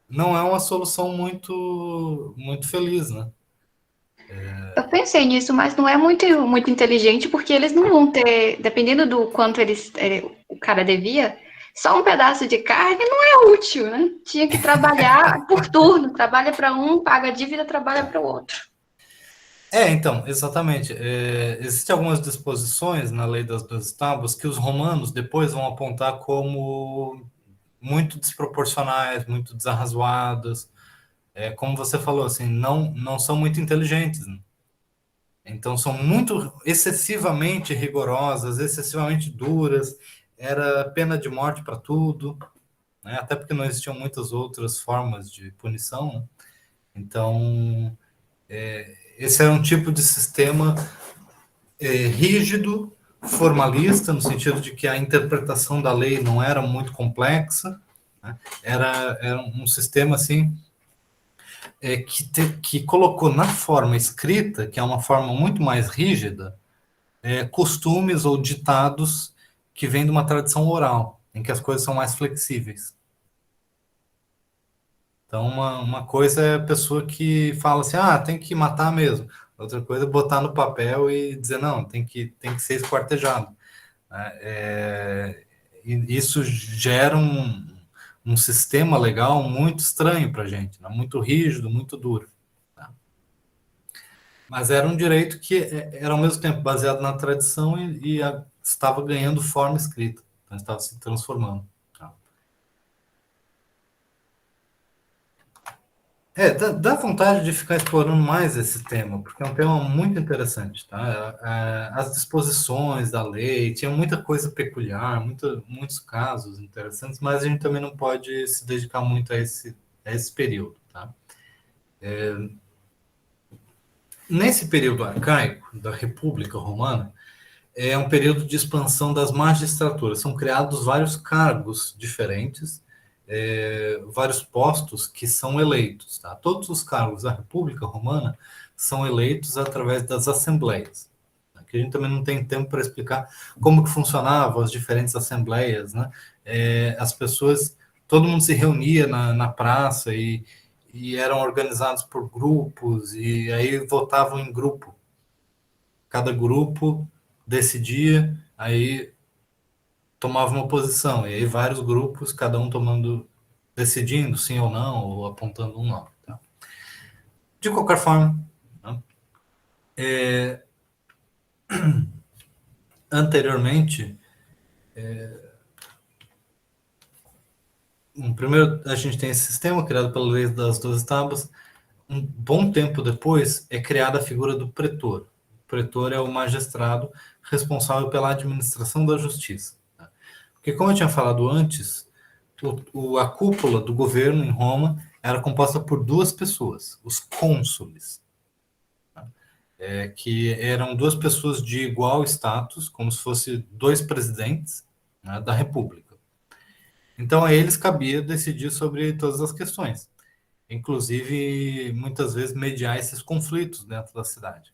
Não é uma solução muito, muito feliz, né? Eu pensei nisso, mas não é muito inteligente, porque eles não vão ter, dependendo do quanto o cara devia, só um pedaço de carne não é útil, né? Tinha que trabalhar por turno, trabalha para um, paga a dívida, trabalha para o outro. Então, exatamente. Existem algumas disposições na Lei das 12 Tábuas que os romanos depois vão apontar como muito desproporcionais, muito desarrazoadas. Como você falou, assim, não são muito inteligentes, né? Então, são muito excessivamente rigorosas, excessivamente duras. Era pena de morte para tudo, né? Até porque não existiam muitas outras formas de punição, né? Então, esse era um tipo de sistema rígido, formalista, no sentido de que a interpretação da lei não era muito complexa, né? Era um sistema assim que colocou na forma escrita, que é uma forma muito mais rígida, costumes ou ditados que vêm de uma tradição oral, em que as coisas são mais flexíveis. Então, uma coisa é a pessoa que fala assim, tem que matar mesmo. Outra coisa é botar no papel e dizer, não, tem que ser esquartejado. E isso gera um sistema legal muito estranho para a gente, né? Muito rígido, muito duro. Tá? Mas era um direito que era ao mesmo tempo baseado na tradição e estava ganhando forma escrita, então estava se transformando. Tá? Dá vontade de ficar explorando mais esse tema, porque é um tema muito interessante. Tá? As disposições da lei, tinha muita coisa peculiar, muitos casos interessantes, mas a gente também não pode se dedicar muito a esse período. Tá? Nesse período arcaico da República Romana, é um período de expansão das magistraturas. São criados vários cargos diferentes, vários postos que são eleitos. Tá? Todos os cargos da República Romana são eleitos através das assembleias. Que a gente também não tem tempo para explicar como que funcionavam as diferentes assembleias, né? As pessoas, todo mundo se reunia na praça e eram organizados por grupos e aí votavam em grupo. Cada grupo decidia, aí tomava uma posição, e aí vários grupos, cada um decidindo sim ou não, ou apontando um nome. Tá? De qualquer forma, né? Anteriormente, primeiro a gente tem esse sistema criado pela Lei das 12 Tábuas. Um bom tempo depois é criada a figura do pretor. O pretor é o magistrado responsável pela administração da justiça. Tá? Porque, como eu tinha falado antes, a cúpula do governo em Roma era composta por 2 pessoas, os cônsules, tá? Que eram 2 pessoas de igual status, como se fossem 2 presidentes, né, da República. Então, a eles cabia decidir sobre todas as questões, inclusive, muitas vezes, mediar esses conflitos dentro da cidade.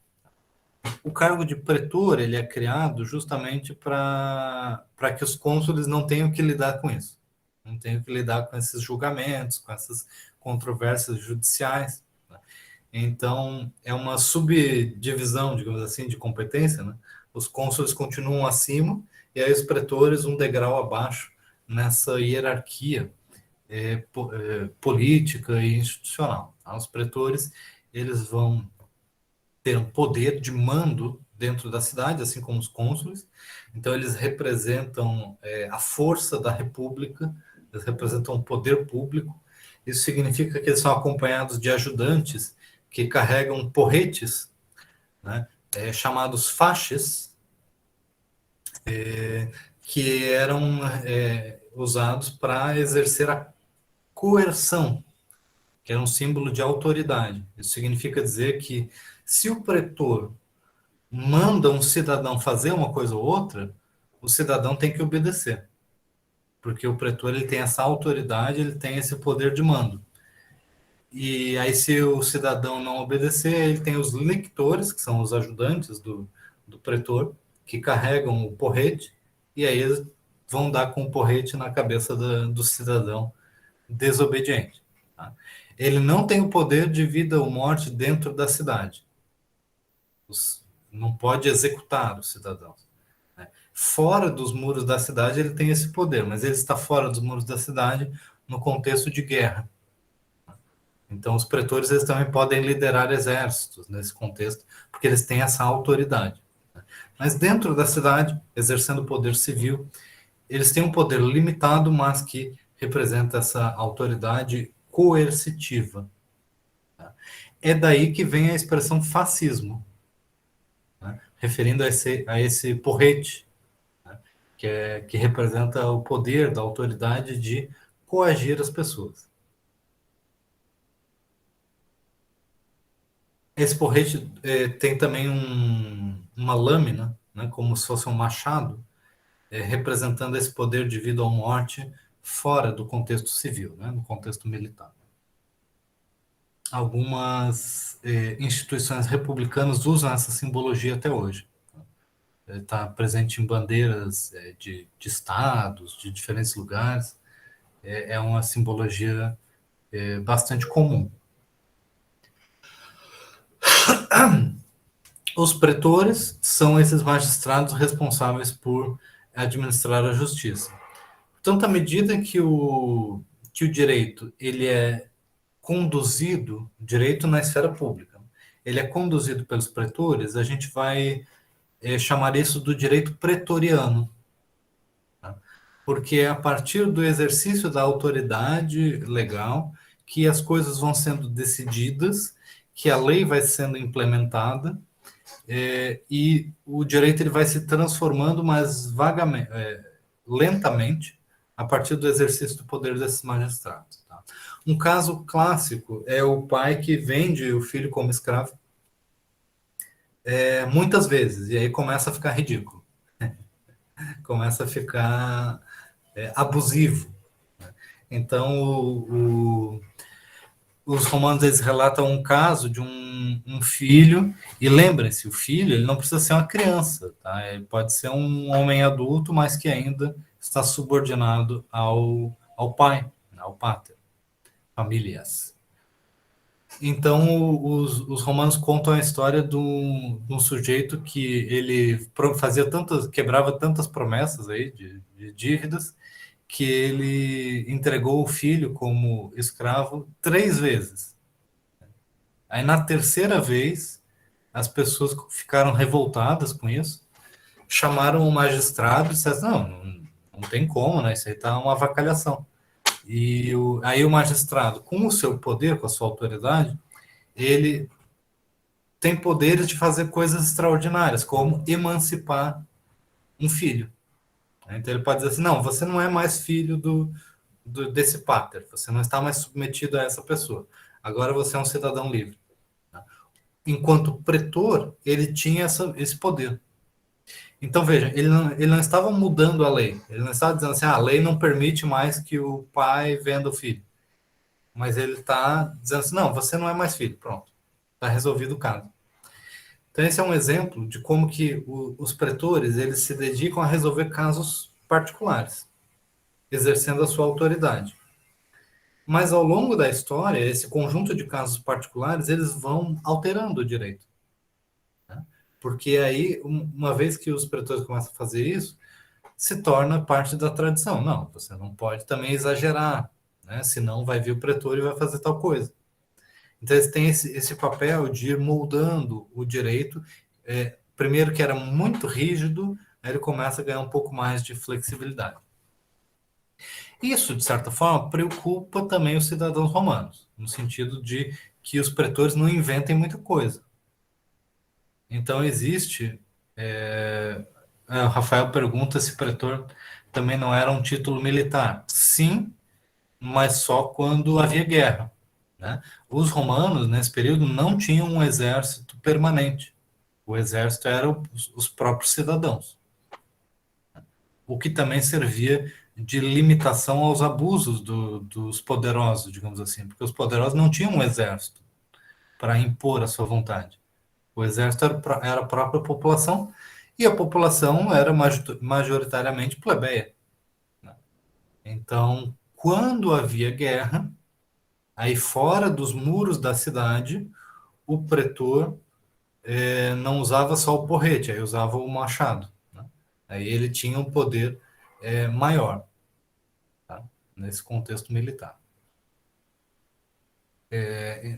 O cargo de pretor ele é criado justamente para que os cônsules não tenham que lidar com isso, não tenham que lidar com esses julgamentos, com essas controvérsias judiciais. Né? Então, é uma subdivisão, digamos assim, de competência. Né? Os cônsules continuam acima e aí os pretores um degrau abaixo nessa hierarquia política e institucional. Tá? Os pretores eles vão ter um poder de mando dentro da cidade, assim como os cônsules. Então, eles representam a força da república, eles representam o poder público. Isso significa que eles são acompanhados de ajudantes que carregam porretes, né, chamados faches, que eram usados para exercer a coerção, que era um símbolo de autoridade. Isso significa dizer que se o pretor manda um cidadão fazer uma coisa ou outra, o cidadão tem que obedecer. Porque o pretor ele tem essa autoridade, ele tem esse poder de mando. E aí, se o cidadão não obedecer, ele tem os lictores, que são os ajudantes do pretor, que carregam o porrete, e aí eles vão dar com o porrete na cabeça do cidadão desobediente. Tá? Ele não tem o poder de vida ou morte dentro da cidade. Não pode executar os cidadãos. Né? Fora dos muros da cidade, ele tem esse poder, mas ele está fora dos muros da cidade no contexto de guerra. Então, os pretores eles também podem liderar exércitos nesse contexto, porque eles têm essa autoridade. Mas dentro da cidade, exercendo o poder civil, eles têm um poder limitado, mas que representa essa autoridade coercitiva. É daí que vem a expressão fascismo, né? Referindo a esse porrete, né? que representa o poder da autoridade de coagir as pessoas. Esse porrete tem também uma lâmina, né, como se fosse um machado, representando esse poder de vida ou morte fora do contexto civil, né, no contexto militar. Algumas instituições republicanas usam essa simbologia até hoje. Está presente em bandeiras de estados, de diferentes lugares. É uma simbologia bastante comum. Os pretores são esses magistrados responsáveis por administrar a justiça. Portanto, à medida que o direito ele é conduzido, direito na esfera pública, ele é conduzido pelos pretores, a gente vai chamar isso do direito pretoriano. Tá? Porque é a partir do exercício da autoridade legal que as coisas vão sendo decididas, que a lei vai sendo implementada, e o direito ele vai se transformando, mas vagamente, lentamente, a partir do exercício do poder desses magistrados. Tá? Um caso clássico é o pai que vende o filho como escravo muitas vezes, e aí começa a ficar ridículo. Começa a ficar abusivo. Então, os romanos eles relatam um caso de um filho, e lembrem-se, o filho ele não precisa ser uma criança, tá? Ele pode ser um homem adulto, mas que ainda está subordinado ao pai, ao pater, familias. Então, os romanos contam a história de um sujeito que ele quebrava tantas promessas aí de dívidas, que ele entregou o filho como escravo 3 vezes. Aí, na terceira vez, as pessoas ficaram revoltadas com isso, chamaram o magistrado e disseram, não tem como, né? Isso aí está uma avacalhação. E aí o magistrado, com o seu poder, com a sua autoridade, ele tem poderes de fazer coisas extraordinárias, como emancipar um filho. Então ele pode dizer assim, não, você não é mais filho desse pater, você não está mais submetido a essa pessoa. Agora você é um cidadão livre. Enquanto pretor, ele tinha esse poder. Então, veja, ele não estava mudando a lei. Ele não estava dizendo assim, a lei não permite mais que o pai venda o filho. Mas ele está dizendo assim, não, você não é mais filho. Pronto. Está resolvido o caso. Então, esse é um exemplo de como que os pretores eles se dedicam a resolver casos particulares, exercendo a sua autoridade. Mas, ao longo da história, esse conjunto de casos particulares, eles vão alterando o direito. Né? Porque aí, uma vez que os pretores começam a fazer isso, se torna parte da tradição. Não, você não pode também exagerar, né? Senão vai vir o pretor e vai fazer tal coisa. Então, eles têm esse papel de ir moldando o direito. Primeiro que era muito rígido, aí ele começa a ganhar um pouco mais de flexibilidade. Isso, de certa forma, preocupa também os cidadãos romanos, no sentido de que os pretores não inventem muita coisa. Então, existe... o Rafael pergunta se pretor também não era um título militar. Sim, mas só quando havia guerra. Né? Os romanos, nesse período, não tinham um exército permanente. O exército eram os próprios cidadãos. O que também servia de limitação aos abusos dos poderosos, digamos assim, porque os poderosos não tinham um exército para impor a sua vontade. O exército era a própria população, e a população era majoritariamente plebeia. Então, quando havia guerra, aí fora dos muros da cidade, o pretor não usava só o porrete, aí usava o machado. Né? Aí ele tinha um poder maior, tá? Nesse contexto militar.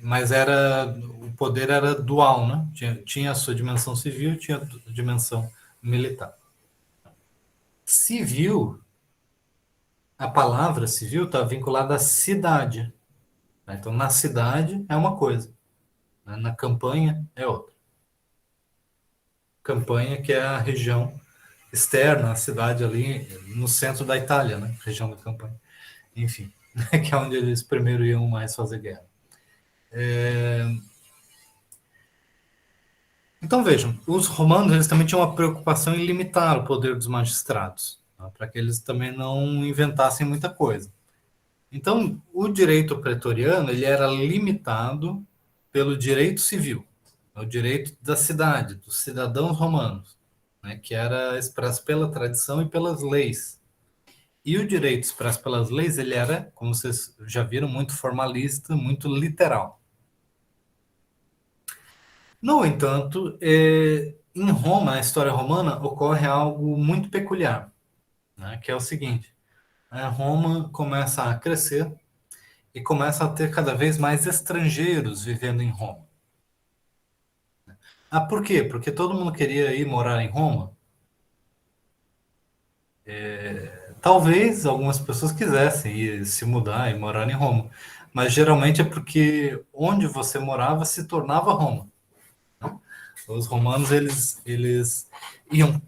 Mas o poder era dual, né? Tinha a sua dimensão civil, tinha a dimensão militar. Civil, a palavra civil está vinculada à cidade. Né? Então, na cidade é uma coisa, né? Na campanha é outra. Campanha, que é a região externa, a cidade ali no centro da Itália, né? Região da Campanha. Enfim, que é onde eles primeiro iam mais fazer guerra. Então, vejam, os romanos eles também tinham uma preocupação em limitar o poder dos magistrados, tá? Para que eles também não inventassem muita coisa. Então, o direito pretoriano ele era limitado pelo direito civil, o direito da cidade, dos cidadãos romanos, né, que era expresso pela tradição e pelas leis. E o direito expresso pelas leis ele era, como vocês já viram, muito formalista, muito literal. No entanto, em Roma, a história romana, ocorre algo muito peculiar, né, que é o seguinte: Roma começa a crescer e começa a ter cada vez mais estrangeiros vivendo em Roma. Por quê? Porque todo mundo queria ir morar em Roma? Talvez algumas pessoas quisessem ir se mudar e morar em Roma, mas geralmente é porque onde você morava se tornava Roma. Os romanos eles iam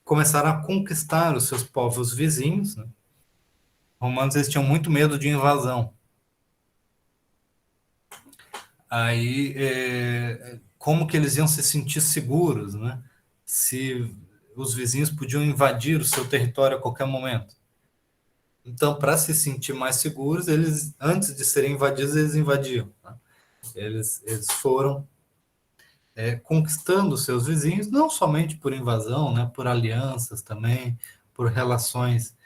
começar a conquistar os seus povos vizinhos. Né? Os romanos eles tinham muito medo de invasão. Aí, como que eles iam se sentir seguros, né? Se os vizinhos podiam invadir o seu território a qualquer momento. Então, para se sentir mais seguros, eles, antes de serem invadidos, eles invadiam. Né? Eles foram conquistando seus vizinhos, não somente por invasão, né? Por alianças também, por relações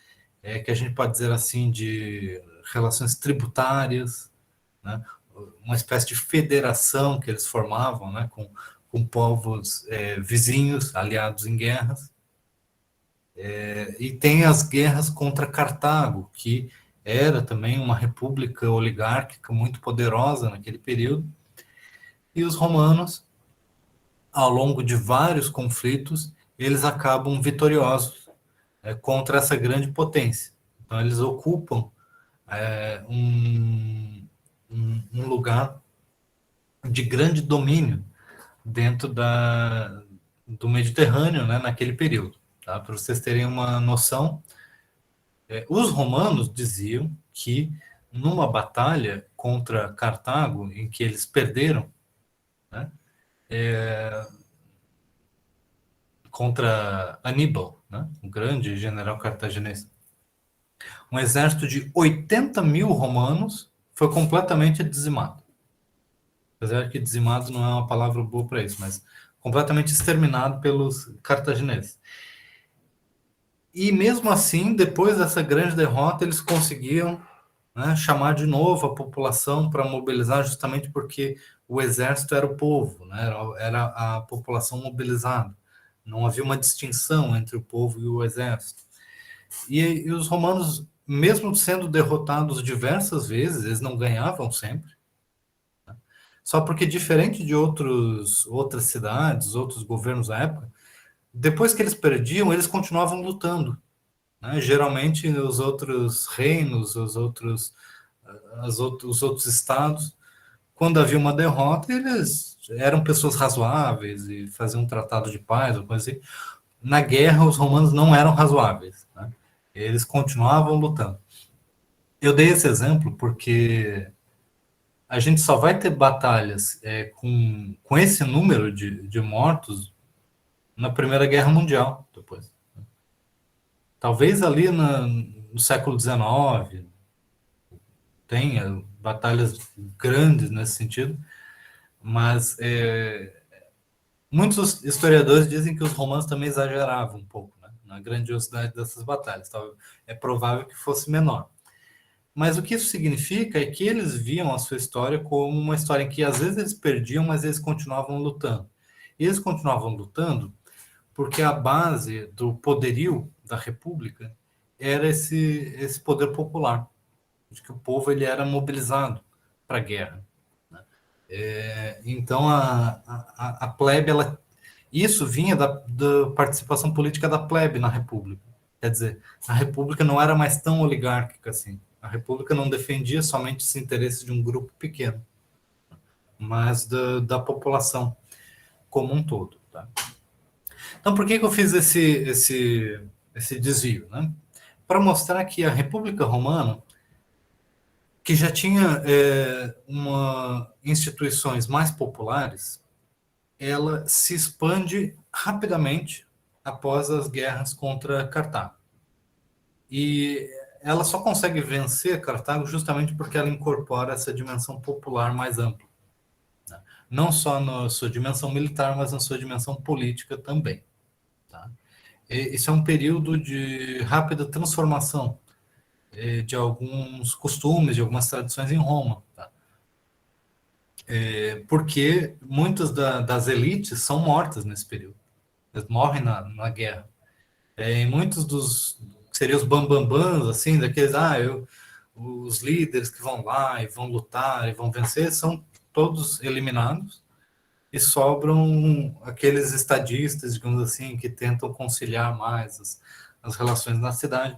que a gente pode dizer assim, de relações tributárias, né? Uma espécie de federação que eles formavam, né? Com povos vizinhos, aliados em guerras. E tem as guerras contra Cartago, que era também uma república oligárquica muito poderosa naquele período. E os romanos, ao longo de vários conflitos, eles acabam vitoriosos contra essa grande potência. Então, eles ocupam um lugar de grande domínio dentro do Mediterrâneo, né, naquele período. Tá? Para vocês terem uma noção, os romanos diziam que numa batalha contra Cartago, em que eles perderam, né, contra Aníbal, né, um grande general cartaginês, um exército de 80 mil romanos foi completamente dizimado. Apesar que dizimado não é uma palavra boa para isso, mas completamente exterminado pelos cartagineses. E mesmo assim, depois dessa grande derrota, eles conseguiam, né, chamar de novo a população para mobilizar, justamente porque o exército era o povo, né, era a população mobilizada. Não havia uma distinção entre o povo e o exército. E os romanos, mesmo sendo derrotados diversas vezes, eles não ganhavam sempre. Né? Só porque, diferente de outras cidades, outros governos da época, depois que eles perdiam, eles continuavam lutando. Né? Geralmente, os outros reinos, os outros estados, quando havia uma derrota, eles eram pessoas razoáveis e faziam um tratado de paz, ou coisa assim. Na guerra, os romanos não eram razoáveis. Né? Eles continuavam lutando. Eu dei esse exemplo porque a gente só vai ter batalhas com esse número de mortos na Primeira Guerra Mundial, depois. Talvez ali no século XIX tenha batalhas grandes nesse sentido, mas muitos historiadores dizem que os romanos também exageravam um pouco, né, na grandiosidade dessas batalhas. É provável que fosse menor. Mas o que isso significa é que eles viam a sua história como uma história em que às vezes eles perdiam, mas eles continuavam lutando. E eles continuavam lutando porque a base do poderio da República era esse poder popular, de que o povo ele era mobilizado para a guerra. Né? Então, a plebe, isso vinha da participação política da plebe na República. Quer dizer, a República não era mais tão oligárquica assim. A República não defendia somente os interesses de um grupo pequeno, mas da população como um todo. Tá? Então, por que eu fiz esse desvio? Né? Para mostrar que a República Romana, que já tinha instituições mais populares, ela se expande rapidamente após as guerras contra Cartago. E ela só consegue vencer Cartago justamente porque ela incorpora essa dimensão popular mais ampla. Né? Não só na sua dimensão militar, mas na sua dimensão política também. Tá? Esse é um período de rápida transformação de alguns costumes, de algumas tradições em Roma. Tá? Porque muitas das elites são mortas nesse período. Eles morrem na guerra. E muitos que seriam os bambambãs, assim, daqueles, os líderes que vão lá e vão lutar e vão vencer, são todos eliminados e sobram aqueles estadistas, digamos assim, que tentam conciliar mais as relações na cidade.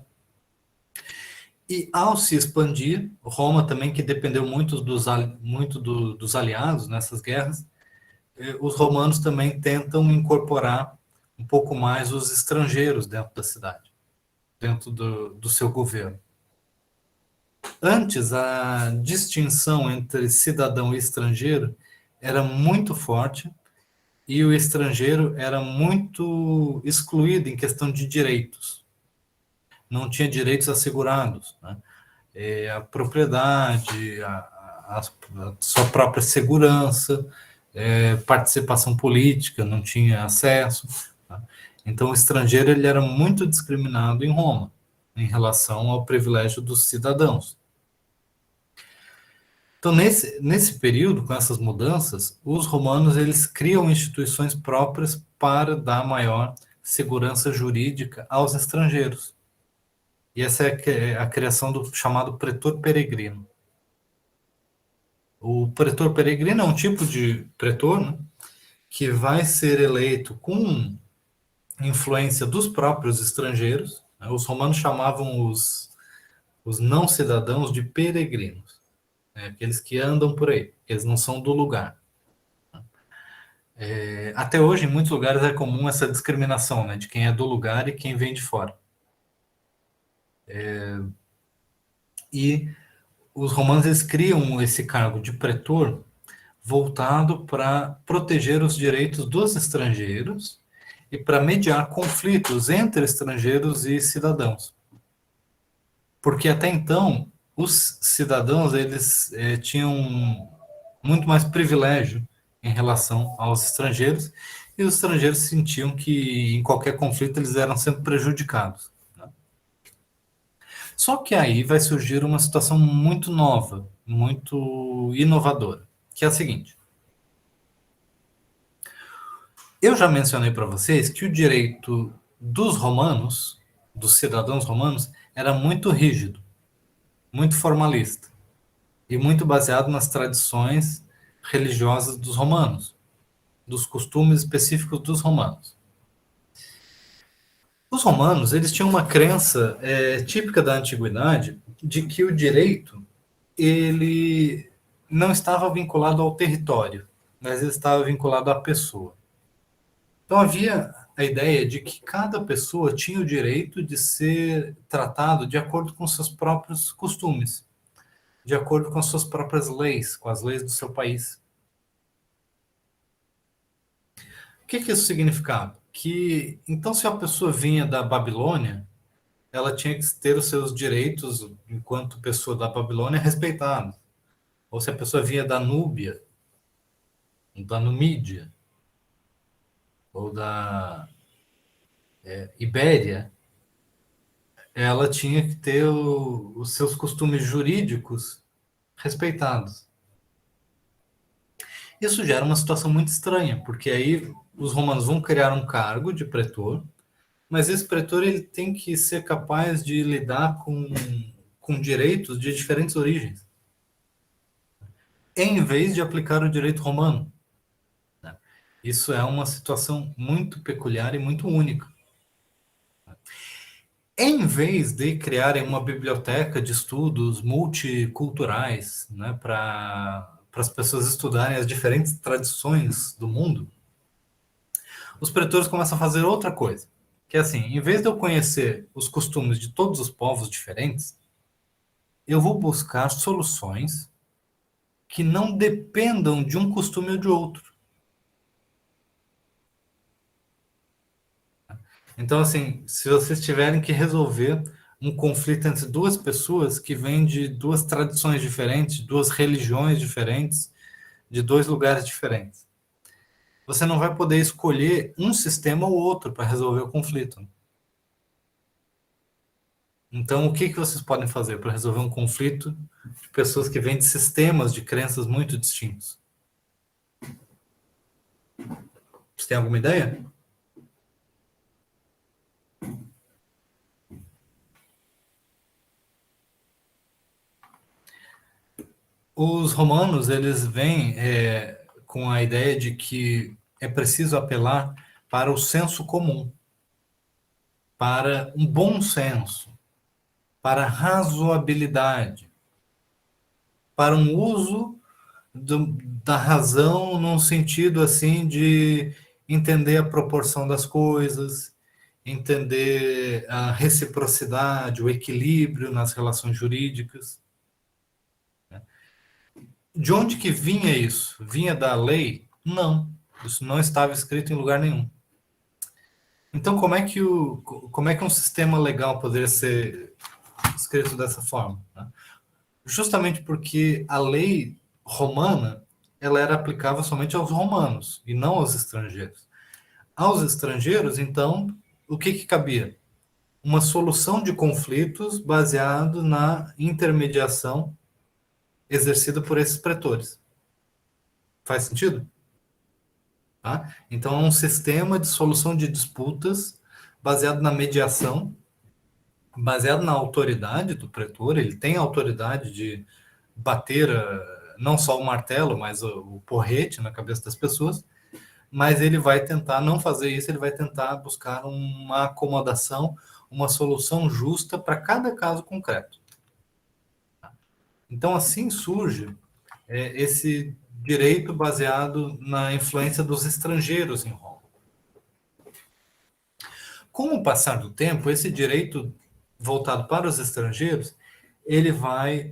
E ao se expandir, Roma também, que dependeu muito dos aliados nessas guerras, os romanos também tentam incorporar um pouco mais os estrangeiros dentro da cidade, dentro do seu governo. Antes, a distinção entre cidadão e estrangeiro era muito forte e o estrangeiro era muito excluído em questão de direitos. Não tinha direitos assegurados, né? A propriedade, a sua própria segurança, participação política, não tinha acesso. Tá? Então, o estrangeiro ele era muito discriminado em Roma, em relação ao privilégio dos cidadãos. Então, nesse período, com essas mudanças, os romanos eles criam instituições próprias para dar maior segurança jurídica aos estrangeiros. E essa é a criação do chamado pretor peregrino. O pretor peregrino é um tipo de pretor, né, que vai ser eleito com influência dos próprios estrangeiros. Né? Os romanos chamavam os não cidadãos de peregrinos, né? Aqueles que andam por aí, eles não são do lugar. Até hoje, em muitos lugares, é comum essa discriminação, né, de quem é do lugar e quem vem de fora. E os romanos eles criam esse cargo de pretor voltado para proteger os direitos dos estrangeiros e para mediar conflitos entre estrangeiros e cidadãos. Porque até então, os cidadãos eles tinham muito mais privilégio em relação aos estrangeiros e os estrangeiros sentiam que em qualquer conflito eles eram sempre prejudicados. Só que aí vai surgir uma situação muito nova, muito inovadora, que é a seguinte. Eu já mencionei para vocês que o direito dos romanos, dos cidadãos romanos, era muito rígido, muito formalista e muito baseado nas tradições religiosas dos romanos, dos costumes específicos dos romanos. Os romanos, eles tinham uma crença típica da antiguidade de que o direito ele não estava vinculado ao território, mas ele estava vinculado à pessoa. Então havia a ideia de que cada pessoa tinha o direito de ser tratado de acordo com seus próprios costumes, de acordo com as suas próprias leis, com as leis do seu país. O que isso significava? Que, então, se a pessoa vinha da Babilônia, ela tinha que ter os seus direitos, enquanto pessoa da Babilônia, respeitados. Ou se a pessoa vinha da Núbia, da Numídia, ou da Ibéria, ela tinha que ter os seus costumes jurídicos respeitados. Isso gera uma situação muito estranha, porque aí os romanos vão criar um cargo de pretor, mas esse pretor ele tem que ser capaz de lidar com direitos de diferentes origens, em vez de aplicar o direito romano. Isso é uma situação muito peculiar e muito única. Em vez de criarem uma biblioteca de estudos multiculturais, né, para as pessoas estudarem as diferentes tradições do mundo, os pretores começam a fazer outra coisa, que é assim, em vez de eu conhecer os costumes de todos os povos diferentes, eu vou buscar soluções que não dependam de um costume ou de outro. Então, assim, se vocês tiverem que resolver um conflito entre duas pessoas que vêm de duas tradições diferentes, duas religiões diferentes, de dois lugares diferentes, você não vai poder escolher um sistema ou outro para resolver o conflito. Então, o que vocês podem fazer para resolver um conflito de pessoas que vêm de sistemas de crenças muito distintos? Você tem alguma ideia? Os romanos, eles vêm com a ideia de que é preciso apelar para o senso comum, para um bom senso, para a razoabilidade, para um uso da razão num sentido assim de entender a proporção das coisas, entender a reciprocidade, o equilíbrio nas relações jurídicas. De onde que vinha isso? Vinha da lei? Não. Isso não estava escrito em lugar nenhum. Então, como é que um sistema legal poderia ser escrito dessa forma? Né? Justamente porque a lei romana ela era aplicável somente aos romanos e não aos estrangeiros. Aos estrangeiros, então, o que cabia? Uma solução de conflitos baseado na intermediação exercida por esses pretores. Faz sentido? Tá? Então, é um sistema de solução de disputas baseado na mediação, baseado na autoridade do pretor. Ele tem a autoridade de bater não só o martelo, mas o porrete na cabeça das pessoas, mas ele vai tentar não fazer isso, ele vai tentar buscar uma acomodação, uma solução justa para cada caso concreto. Então, assim surge esse direito baseado na influência dos estrangeiros em Roma. Com o passar do tempo, esse direito voltado para os estrangeiros, ele vai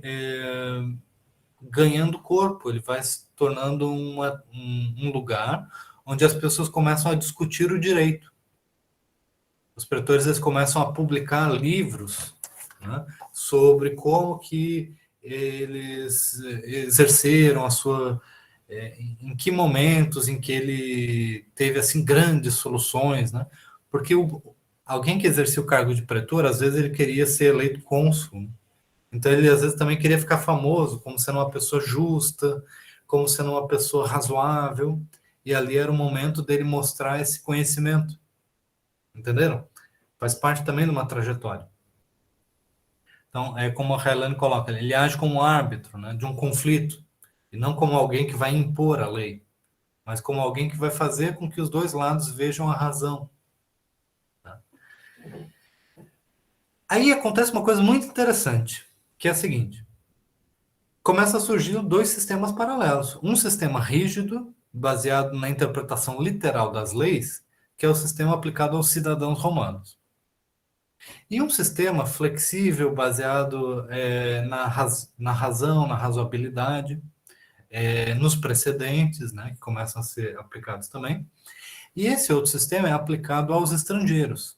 ganhando corpo, ele vai se tornando um lugar onde as pessoas começam a discutir o direito. Os pretores eles começam a publicar livros, né, sobre como que eles exerceram a sua em que momentos em que ele teve assim grandes soluções, né? Porque alguém que exercia o cargo de pretor, às vezes ele queria ser eleito cônsul, né? Então ele às vezes também queria ficar famoso como sendo uma pessoa justa, como sendo uma pessoa razoável, e ali era o momento dele mostrar esse conhecimento. Entenderam? Faz parte também de uma trajetória. Então, é como a Helene coloca, ele age como um árbitro, né, de um conflito, e não como alguém que vai impor a lei, mas como alguém que vai fazer com que os dois lados vejam a razão. Tá? Aí acontece uma coisa muito interessante, que é a seguinte. Começa a surgir dois sistemas paralelos. Um sistema rígido, baseado na interpretação literal das leis, que é o sistema aplicado aos cidadãos romanos. E um sistema flexível, baseado na razão, na razoabilidade, nos precedentes, né, que começam a ser aplicados também. E esse outro sistema é aplicado aos estrangeiros.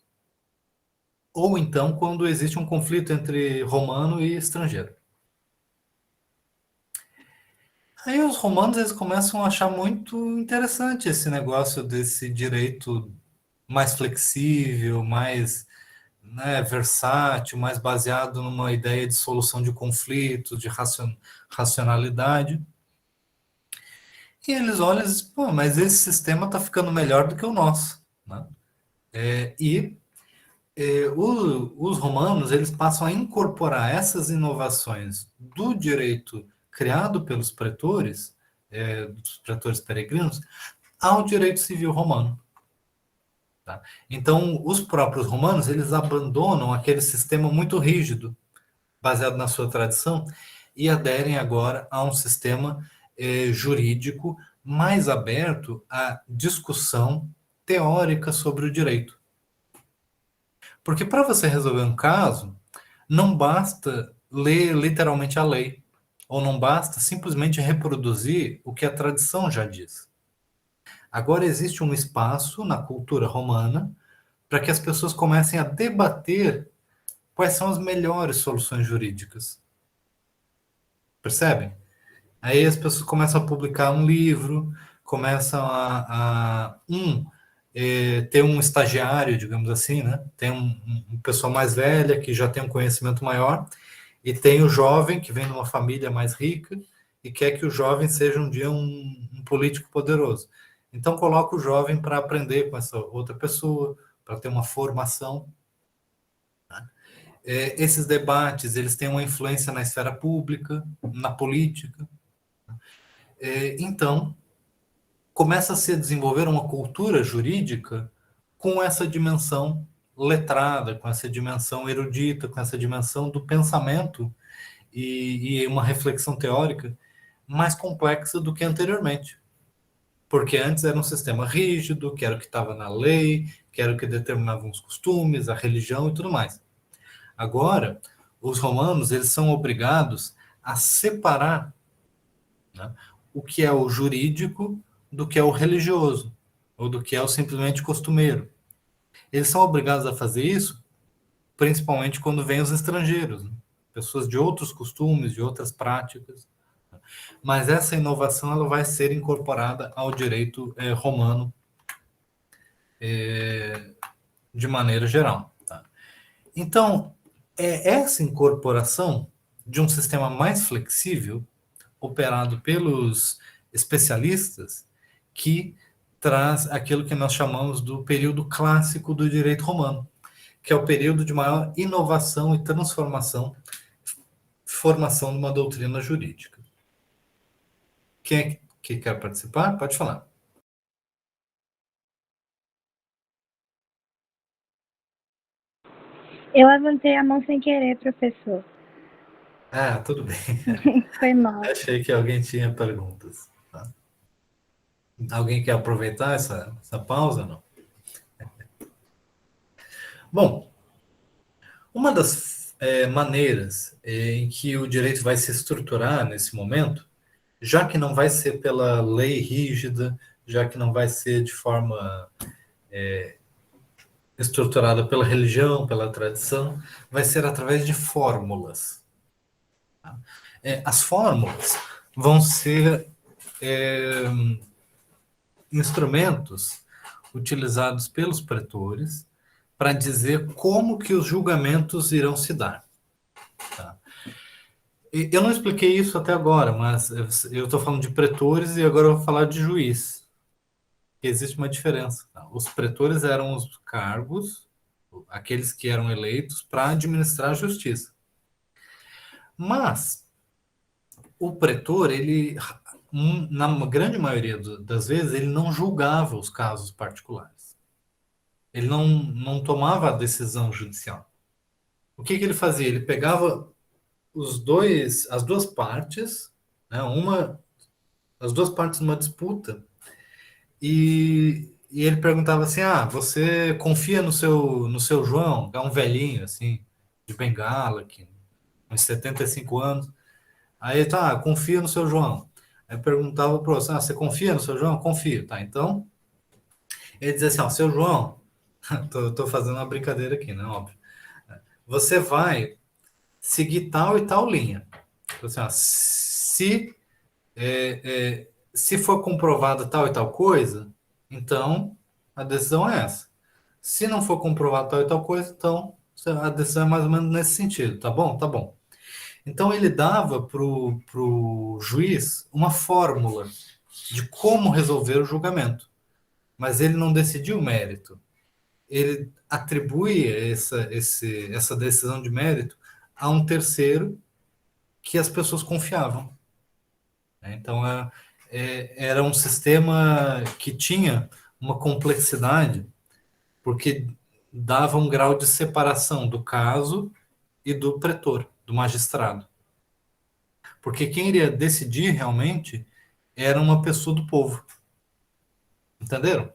Ou então, quando existe um conflito entre romano e estrangeiro. Aí os romanos eles começam a achar muito interessante esse negócio desse direito mais flexível, mais, né, versátil, mais baseado numa ideia de solução de conflitos, de racionalidade. E eles olham e dizem, pô, mas esse sistema está ficando melhor do que o nosso. Né? Os romanos eles passam a incorporar essas inovações do direito criado pelos pretores, dos pretores peregrinos, ao direito civil romano. Tá? Então, os próprios romanos eles abandonam aquele sistema muito rígido, baseado na sua tradição, e aderem agora a um sistema jurídico mais aberto à discussão teórica sobre o direito. Porque para você resolver um caso, não basta ler literalmente a lei, ou não basta simplesmente reproduzir o que a tradição já diz. Agora existe um espaço na cultura romana para que as pessoas comecem a debater quais são as melhores soluções jurídicas. Percebem? Aí as pessoas começam a publicar um livro, começam ter um estagiário, digamos assim, né? Tem um pessoa mais velha que já tem um conhecimento maior, e tem o jovem que vem de uma família mais rica e quer que o jovem seja um dia um político poderoso. Então coloca o jovem para aprender com essa outra pessoa, para ter uma formação. Esses debates eles têm uma influência na esfera pública, na política. Então, começa a se desenvolver uma cultura jurídica com essa dimensão letrada, com essa dimensão erudita, com essa dimensão do pensamento e uma reflexão teórica mais complexa do que anteriormente. Porque antes era um sistema rígido, que era o que estava na lei, que era o que determinava os costumes, a religião e tudo mais. Agora, os romanos eles são obrigados a separar, né, o que é o jurídico do que é o religioso, ou do que é o simplesmente costumeiro. Eles são obrigados a fazer isso, principalmente quando vêm os estrangeiros, né? Pessoas de outros costumes, de outras práticas. Mas essa inovação ela vai ser incorporada ao direito romano de maneira geral. Tá? Então, essa incorporação de um sistema mais flexível, operado pelos especialistas, que traz aquilo que nós chamamos do período clássico do direito romano, que é o período de maior inovação e transformação, formação de uma doutrina jurídica. Quem é que quer participar? Pode falar. Eu levantei a mão sem querer, professor. Ah, tudo bem. Foi mal. Achei que alguém tinha perguntas. Tá? Alguém quer aproveitar essa pausa? Não? Bom, uma das maneiras em que o direito vai se estruturar nesse momento, já que não vai ser pela lei rígida, já que não vai ser de forma estruturada pela religião, pela tradição, vai ser através de fórmulas. As fórmulas vão ser instrumentos utilizados pelos pretores para dizer como que os julgamentos irão se dar. Tá? Eu não expliquei isso até agora, mas eu estou falando de pretores e agora eu vou falar de juiz. Existe uma diferença. Tá? Os pretores eram os cargos, aqueles que eram eleitos para administrar a justiça. Mas o pretor, ele, na grande maioria das vezes, ele não julgava os casos particulares. Ele não tomava a decisão judicial. O que ele fazia? Ele pegava as duas partes, né, as duas partes numa disputa, e ele perguntava assim: você confia no seu João? É um velhinho, assim, de bengala, uns 75 anos. Aí, tá, confia no seu João. Aí perguntava pro outro: você confia no seu João? Confio, tá, então... Ele dizia assim: seu João, tô fazendo uma brincadeira aqui, né, óbvio. Você vai seguir tal e tal linha. Assim, se for comprovada tal e tal coisa, então a decisão é essa. Se não for comprovada tal e tal coisa, então a decisão é mais ou menos nesse sentido, tá bom? Tá bom. Então ele dava pro juiz uma fórmula de como resolver o julgamento, mas ele não decidia o mérito. Ele atribui essa decisão de mérito a um terceiro que as pessoas confiavam. Então, era um sistema que tinha uma complexidade, porque dava um grau de separação do caso e do pretor, do magistrado. Porque quem iria decidir realmente era uma pessoa do povo. Entenderam?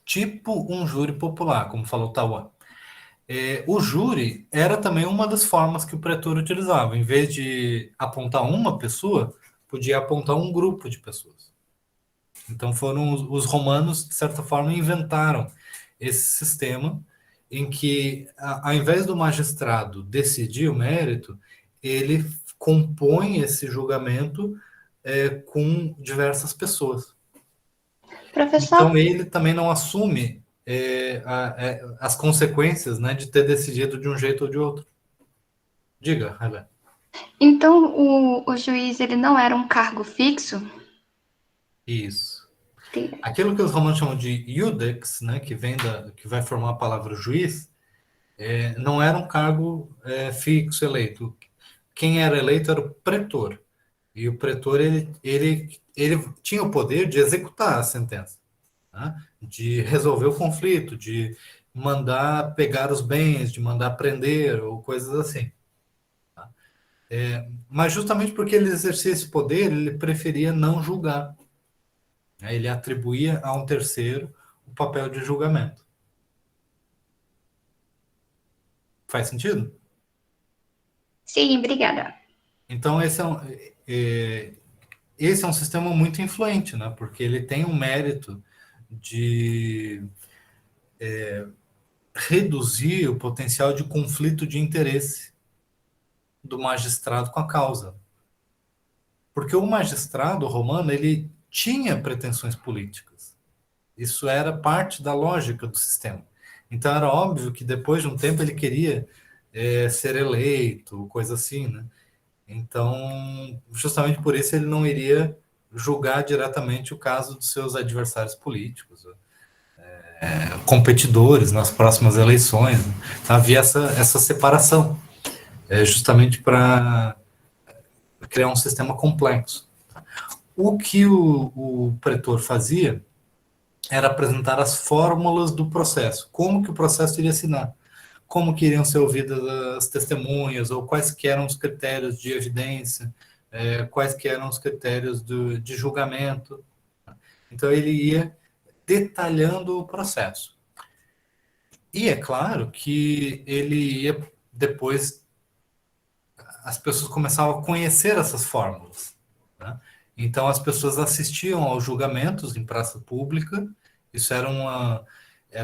Tipo um júri popular, como falou Tauan. O júri era também uma das formas que o pretor utilizava. Em vez de apontar uma pessoa, podia apontar um grupo de pessoas. Então foram os romanos, de certa forma, inventaram esse sistema em que, ao invés do magistrado decidir o mérito, ele compõe esse julgamento com diversas pessoas. Professor, Então ele também não assume as consequências, né, de ter decidido de um jeito ou de outro. Diga, Raila. então o juiz ele não era um cargo fixo? Isso. Aquilo que os romanos chamam de iudex, né, que vai formar a palavra juiz, não era um cargo fixo eleito. Quem era eleito era o pretor. E o pretor ele tinha o poder de executar a sentença, né, de resolver o conflito, de mandar pegar os bens, de mandar prender ou coisas assim. Tá? Mas justamente porque ele exercia esse poder, ele preferia não julgar. Ele atribuía a um terceiro o papel de julgamento. Faz sentido? Sim, obrigada. Então, esse é um sistema muito influente, né? Porque ele tem um mérito de reduzir o potencial de conflito de interesse do magistrado com a causa. Porque o magistrado romano, ele tinha pretensões políticas. Isso era parte da lógica do sistema. Então era óbvio que depois de um tempo ele queria ser eleito, coisa assim, né? Então, justamente por isso ele não iria julgar diretamente o caso dos seus adversários políticos, competidores nas próximas eleições. Né? Havia essa separação, justamente para criar um sistema complexo. O que o pretor fazia era apresentar as fórmulas do processo, como que o processo iria se dar, como que iriam ser ouvidas as testemunhas, ou quais que eram os critérios de evidência, quais que eram os critérios de julgamento. Então ele ia detalhando o processo. E é claro que ele ia depois, as pessoas começavam a conhecer essas fórmulas, né? Então as pessoas assistiam aos julgamentos em praça pública. Isso era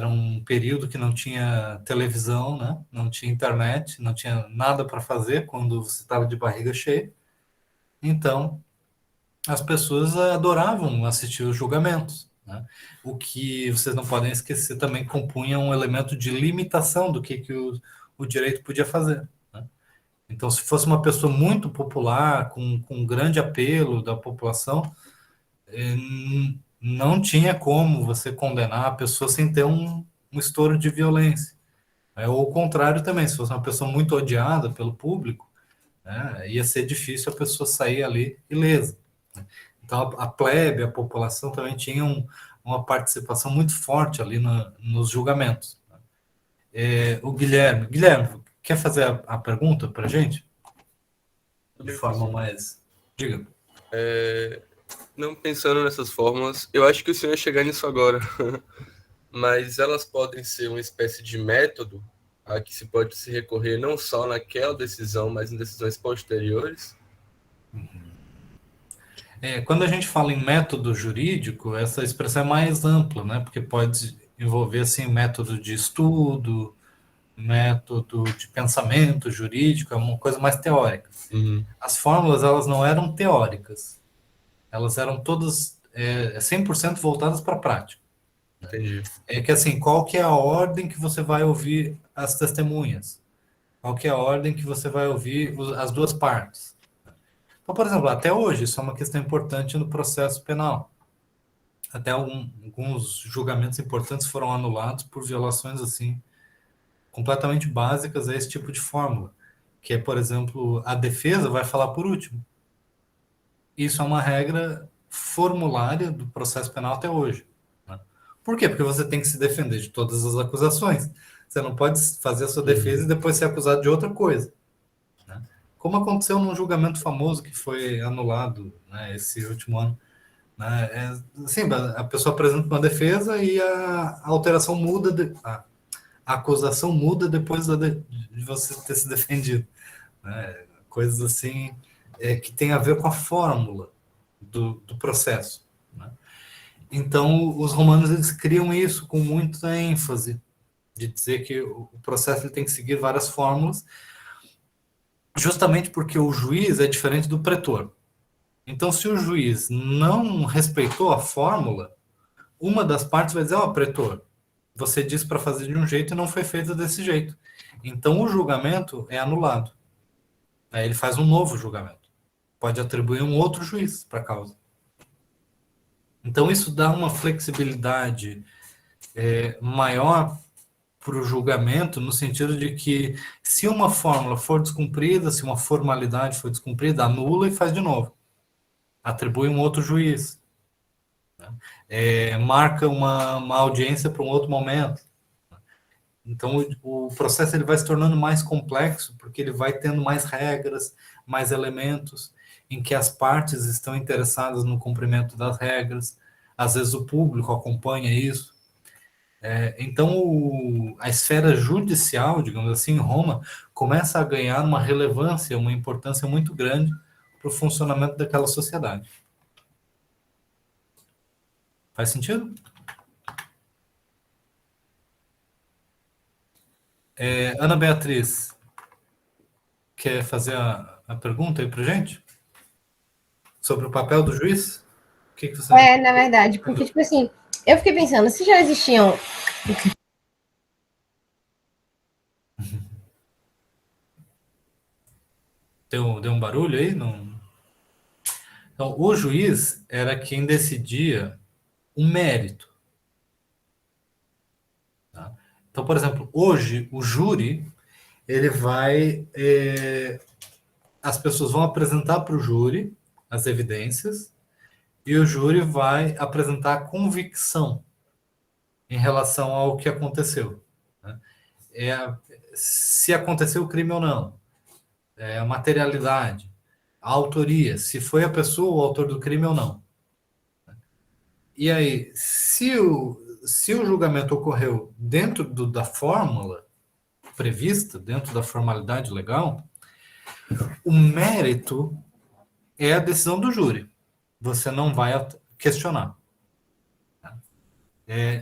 um período que não tinha televisão, né? Não tinha internet, não tinha nada para fazer quando você estava de barriga cheia. Então, as pessoas adoravam assistir os julgamentos, né? O que vocês não podem esquecer também compunha um elemento de limitação do que o direito podia fazer, né? Então, se fosse uma pessoa muito popular, com grande apelo da população, não tinha como você condenar a pessoa sem ter um estouro de violência. Ou o contrário também, se fosse uma pessoa muito odiada pelo público, né, ia ser difícil a pessoa sair ali ilesa. Então, a plebe, a população também tinha uma participação muito forte ali nos julgamentos. O Guilherme, quer fazer a pergunta para a gente? De forma mais... Diga. Não pensando nessas fórmulas, eu acho que o senhor ia chegar nisso agora. Mas elas podem ser uma espécie de método a que se pode se recorrer não só naquela decisão, mas em decisões posteriores? Quando a gente fala em método jurídico, essa expressão é mais ampla, né? Porque pode envolver assim, método de estudo, método de pensamento jurídico, é uma coisa mais teórica. As fórmulas, elas não eram teóricas, elas eram todas 100% voltadas para a prática. Entendi. É que assim, qual que é a ordem que você vai ouvir as testemunhas? Qual que é a ordem que você vai ouvir as duas partes? Então, por exemplo, até hoje, isso é uma questão importante no processo penal. Até alguns julgamentos importantes foram anulados por violações assim completamente básicas a esse tipo de fórmula, que é, por exemplo, a defesa vai falar por último. Isso é uma regra formulária do processo penal até hoje, né? Por quê? Porque você tem que se defender de todas as acusações. Você não pode fazer a sua defesa e depois ser acusado de outra coisa, né? Como aconteceu num julgamento famoso que foi anulado, né, esse último ano, né? Assim, a pessoa apresenta uma defesa e a alteração muda, a acusação muda depois de você ter se defendido, né? Coisas assim que tem a ver com a fórmula do processo, né? Então, os romanos eles criam isso com muita ênfase, de dizer que o processo ele tem que seguir várias fórmulas, justamente porque o juiz é diferente do pretor. Então, se o juiz não respeitou a fórmula, uma das partes vai dizer, pretor, você disse para fazer de um jeito e não foi feito desse jeito. Então, o julgamento é anulado. Aí ele faz um novo julgamento. Pode atribuir um outro juiz para a causa. Então, isso dá uma flexibilidade maior para o julgamento, no sentido de que, se uma fórmula for descumprida, se uma formalidade for descumprida, anula e faz de novo. Atribui um outro juiz. Marca uma audiência para um outro momento. Então, o processo ele vai se tornando mais complexo, porque ele vai tendo mais regras, mais elementos, em que as partes estão interessadas no cumprimento das regras. Às vezes o público acompanha isso. Então, a esfera judicial, digamos assim, em Roma, começa a ganhar uma relevância, uma importância muito grande para o funcionamento daquela sociedade. Faz sentido? Ana Beatriz, quer fazer a pergunta aí para gente? Sobre o papel do juiz? O que você... Na verdade, porque, tipo assim, eu fiquei pensando, se já existiam... Deu um barulho aí? Não... Então, o juiz era quem decidia o mérito. Tá? Então, por exemplo, hoje, o júri, ele vai... as pessoas vão apresentar para o júri as evidências e o júri vai apresentar a convicção em relação ao que aconteceu, né? Se aconteceu o crime ou não, a materialidade, a autoria, se foi a pessoa o autor do crime ou não. E aí, se o julgamento ocorreu dentro da fórmula prevista, dentro da formalidade legal, o mérito é a decisão do júri. Você não vai questionar.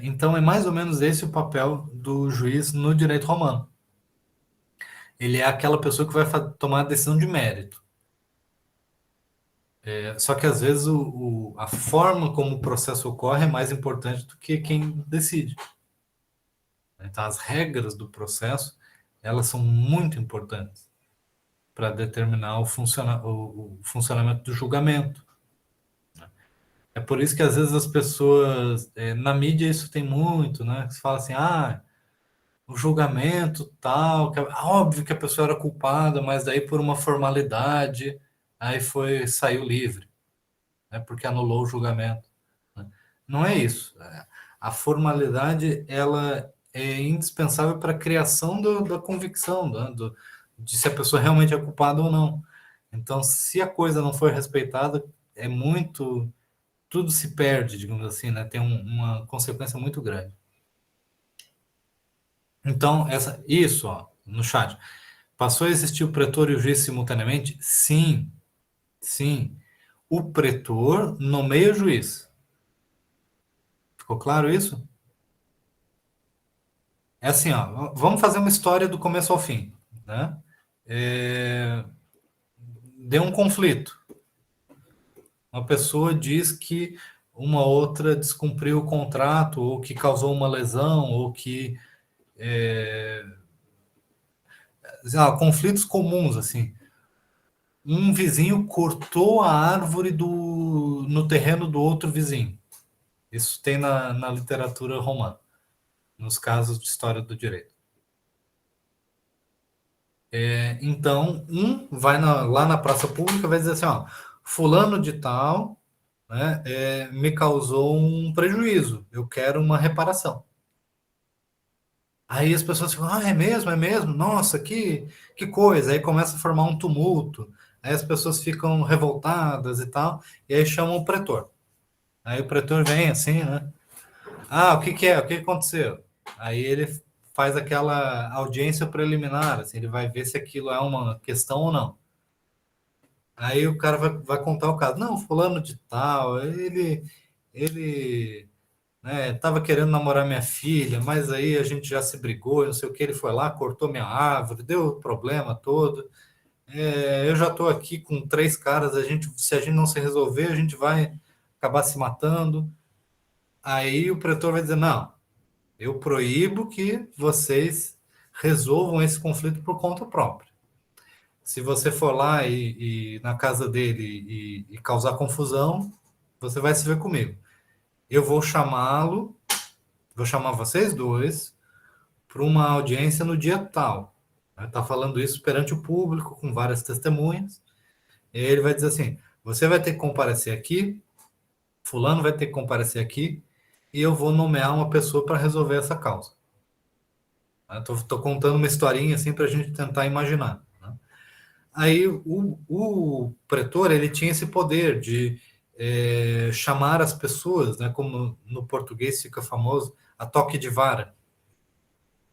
Então, é mais ou menos esse o papel do juiz no direito romano. Ele é aquela pessoa que vai tomar a decisão de mérito. Só que às vezes a forma como o processo ocorre é mais importante do que quem decide. Então, as regras do processo, elas são muito importantes para determinar o funcionamento do julgamento. É por isso que às vezes as pessoas, na mídia isso tem muito, né? Que se fala assim, o julgamento tal, óbvio que a pessoa era culpada, mas daí por uma formalidade, aí saiu livre, né? Porque anulou o julgamento, né? Não é isso. A formalidade, ela é indispensável para a criação da convicção, né? De se a pessoa realmente é culpada ou não. Então, se a coisa não for respeitada, tudo se perde, digamos assim, né? Tem uma consequência muito grande. Então, isso, ó, no chat. Passou a existir o pretor e o juiz simultaneamente? Sim, sim. O pretor nomeia o juiz. Ficou claro isso? É assim, ó, vamos fazer uma história do começo ao fim, né? Deu um conflito. Uma pessoa diz que uma outra descumpriu o contrato, ou que causou uma lesão, ou que conflitos comuns, assim. Um vizinho cortou a árvore no terreno do outro vizinho. Isso tem na literatura romana, nos casos de história do direito. Então, vai lá na praça pública e vai dizer assim, ó, fulano de tal, né, me causou um prejuízo, eu quero uma reparação. Aí as pessoas ficam, é mesmo, é mesmo? Nossa, que coisa. Aí começa a formar um tumulto, aí as pessoas ficam revoltadas e tal, e aí chamam o pretor. Aí o pretor vem assim, né? O que é? O que aconteceu? Aí ele faz aquela audiência preliminar, assim, ele vai ver se aquilo é uma questão ou não. Aí o cara vai contar o caso. Não, fulano de tal, ele né, tava querendo namorar minha filha, mas aí a gente já se brigou, não sei o que, ele foi lá, cortou minha árvore, deu o problema todo. Eu já estou aqui com 3 caras, se a gente não se resolver, a gente vai acabar se matando. Aí o pretor vai dizer, não, eu proíbo que vocês resolvam esse conflito por conta própria. Se você for lá e na casa dele e causar confusão, você vai se ver comigo. Eu vou chamar vocês dois para uma audiência no dia tal. Está falando isso perante o público, com várias testemunhas. E ele vai dizer assim: você vai ter que comparecer aqui, fulano vai ter que comparecer aqui, e eu vou nomear uma pessoa para resolver essa causa. Estou contando uma historinha assim para a gente tentar imaginar. Né? Aí o pretor ele tinha esse poder de chamar as pessoas, né, como no português fica famoso, a toque de vara,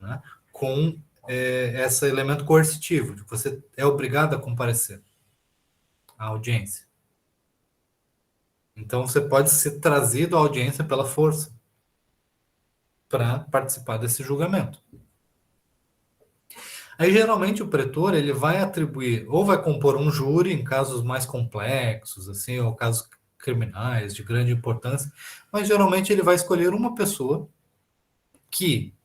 né, com esse elemento coercitivo, de que você é obrigado a comparecer à audiência. Então você pode ser trazido à audiência pela força para participar desse julgamento. Aí, geralmente, o pretor ele vai atribuir, ou vai compor um júri em casos mais complexos, assim, ou casos criminais de grande importância, mas geralmente ele vai escolher uma pessoa que,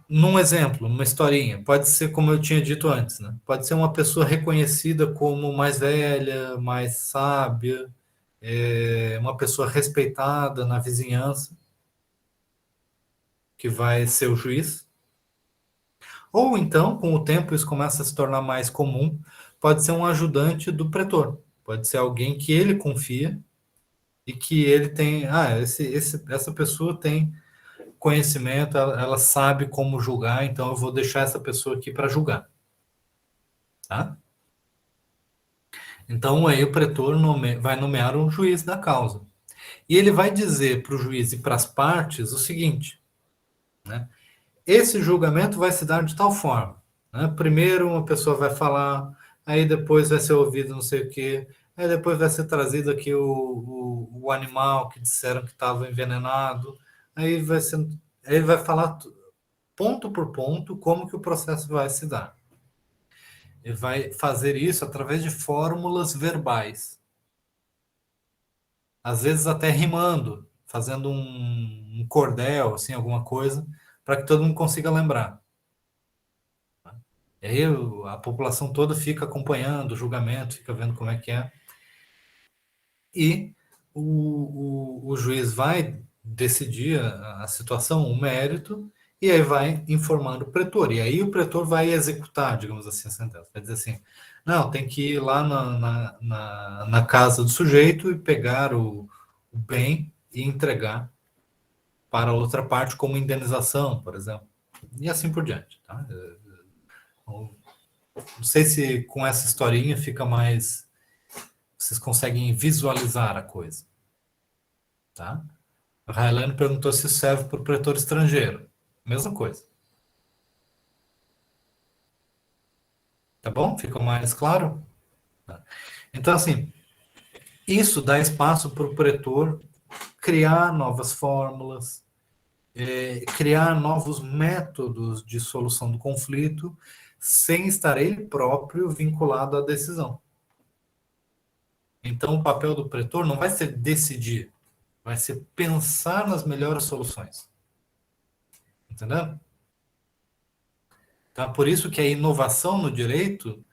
num exemplo, numa historinha, pode ser como eu tinha dito antes, né? Pode ser uma pessoa reconhecida como mais velha, mais sábia, uma pessoa respeitada na vizinhança, que vai ser o juiz. Ou então, com o tempo, isso começa a se tornar mais comum, pode ser um ajudante do pretor. Pode ser alguém que ele confia e que ele tem... essa pessoa tem conhecimento, ela sabe como julgar, então eu vou deixar essa pessoa aqui para julgar. Tá? Então, aí o pretor vai nomear um juiz da causa. E ele vai dizer para o juiz e para as partes o seguinte, né? Esse julgamento vai se dar de tal forma, né? Primeiro uma pessoa vai falar, aí depois vai ser ouvido não sei o quê, aí depois vai ser trazido aqui o animal que disseram que estava envenenado, aí ele vai falar ponto por ponto como que o processo vai se dar. ele vai fazer isso através de fórmulas verbais. Às vezes até rimando, fazendo um cordel, assim, alguma coisa, para que todo mundo consiga lembrar. E aí a população toda fica acompanhando o julgamento, fica vendo como é que é. E o juiz vai decidir a situação, o mérito, e aí vai informando o pretor. E aí o pretor vai executar, digamos assim, a sentença. Vai dizer assim, não, tem que ir lá na casa do sujeito e pegar o bem e entregar para outra parte como indenização, por exemplo. E assim por diante. Tá? Não sei se com essa historinha fica mais... Vocês conseguem visualizar a coisa. Tá? A Railane perguntou se serve para o pretor estrangeiro. Mesma coisa. Tá bom? Ficou mais claro? Tá. Então, assim, isso dá espaço para o pretor criar novas fórmulas, criar novos métodos de solução do conflito, sem estar ele próprio vinculado à decisão. Então, o papel do pretor não vai ser decidir, vai ser pensar nas melhores soluções. Entendeu? Tá? Por isso que a inovação no direito,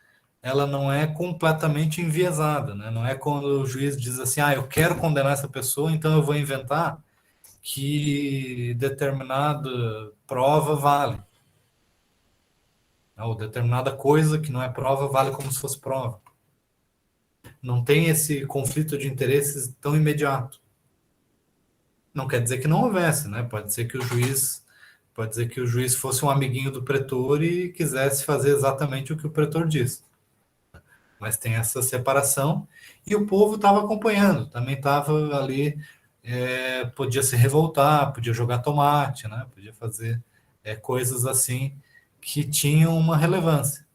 ela não é completamente enviesada, né? Não é quando o juiz diz assim, eu quero condenar essa pessoa, então eu vou inventar que determinada prova vale. Ou determinada coisa que não é prova vale como se fosse prova. Não tem esse conflito de interesses tão imediato. Não quer dizer que não houvesse, né? Pode ser que o juiz fosse um amiguinho do pretor e quisesse fazer exatamente o que o pretor diz. Mas tem essa separação e o povo estava acompanhando, também estava ali, podia se revoltar, podia jogar tomate, né? Podia fazer coisas assim que tinham uma relevância,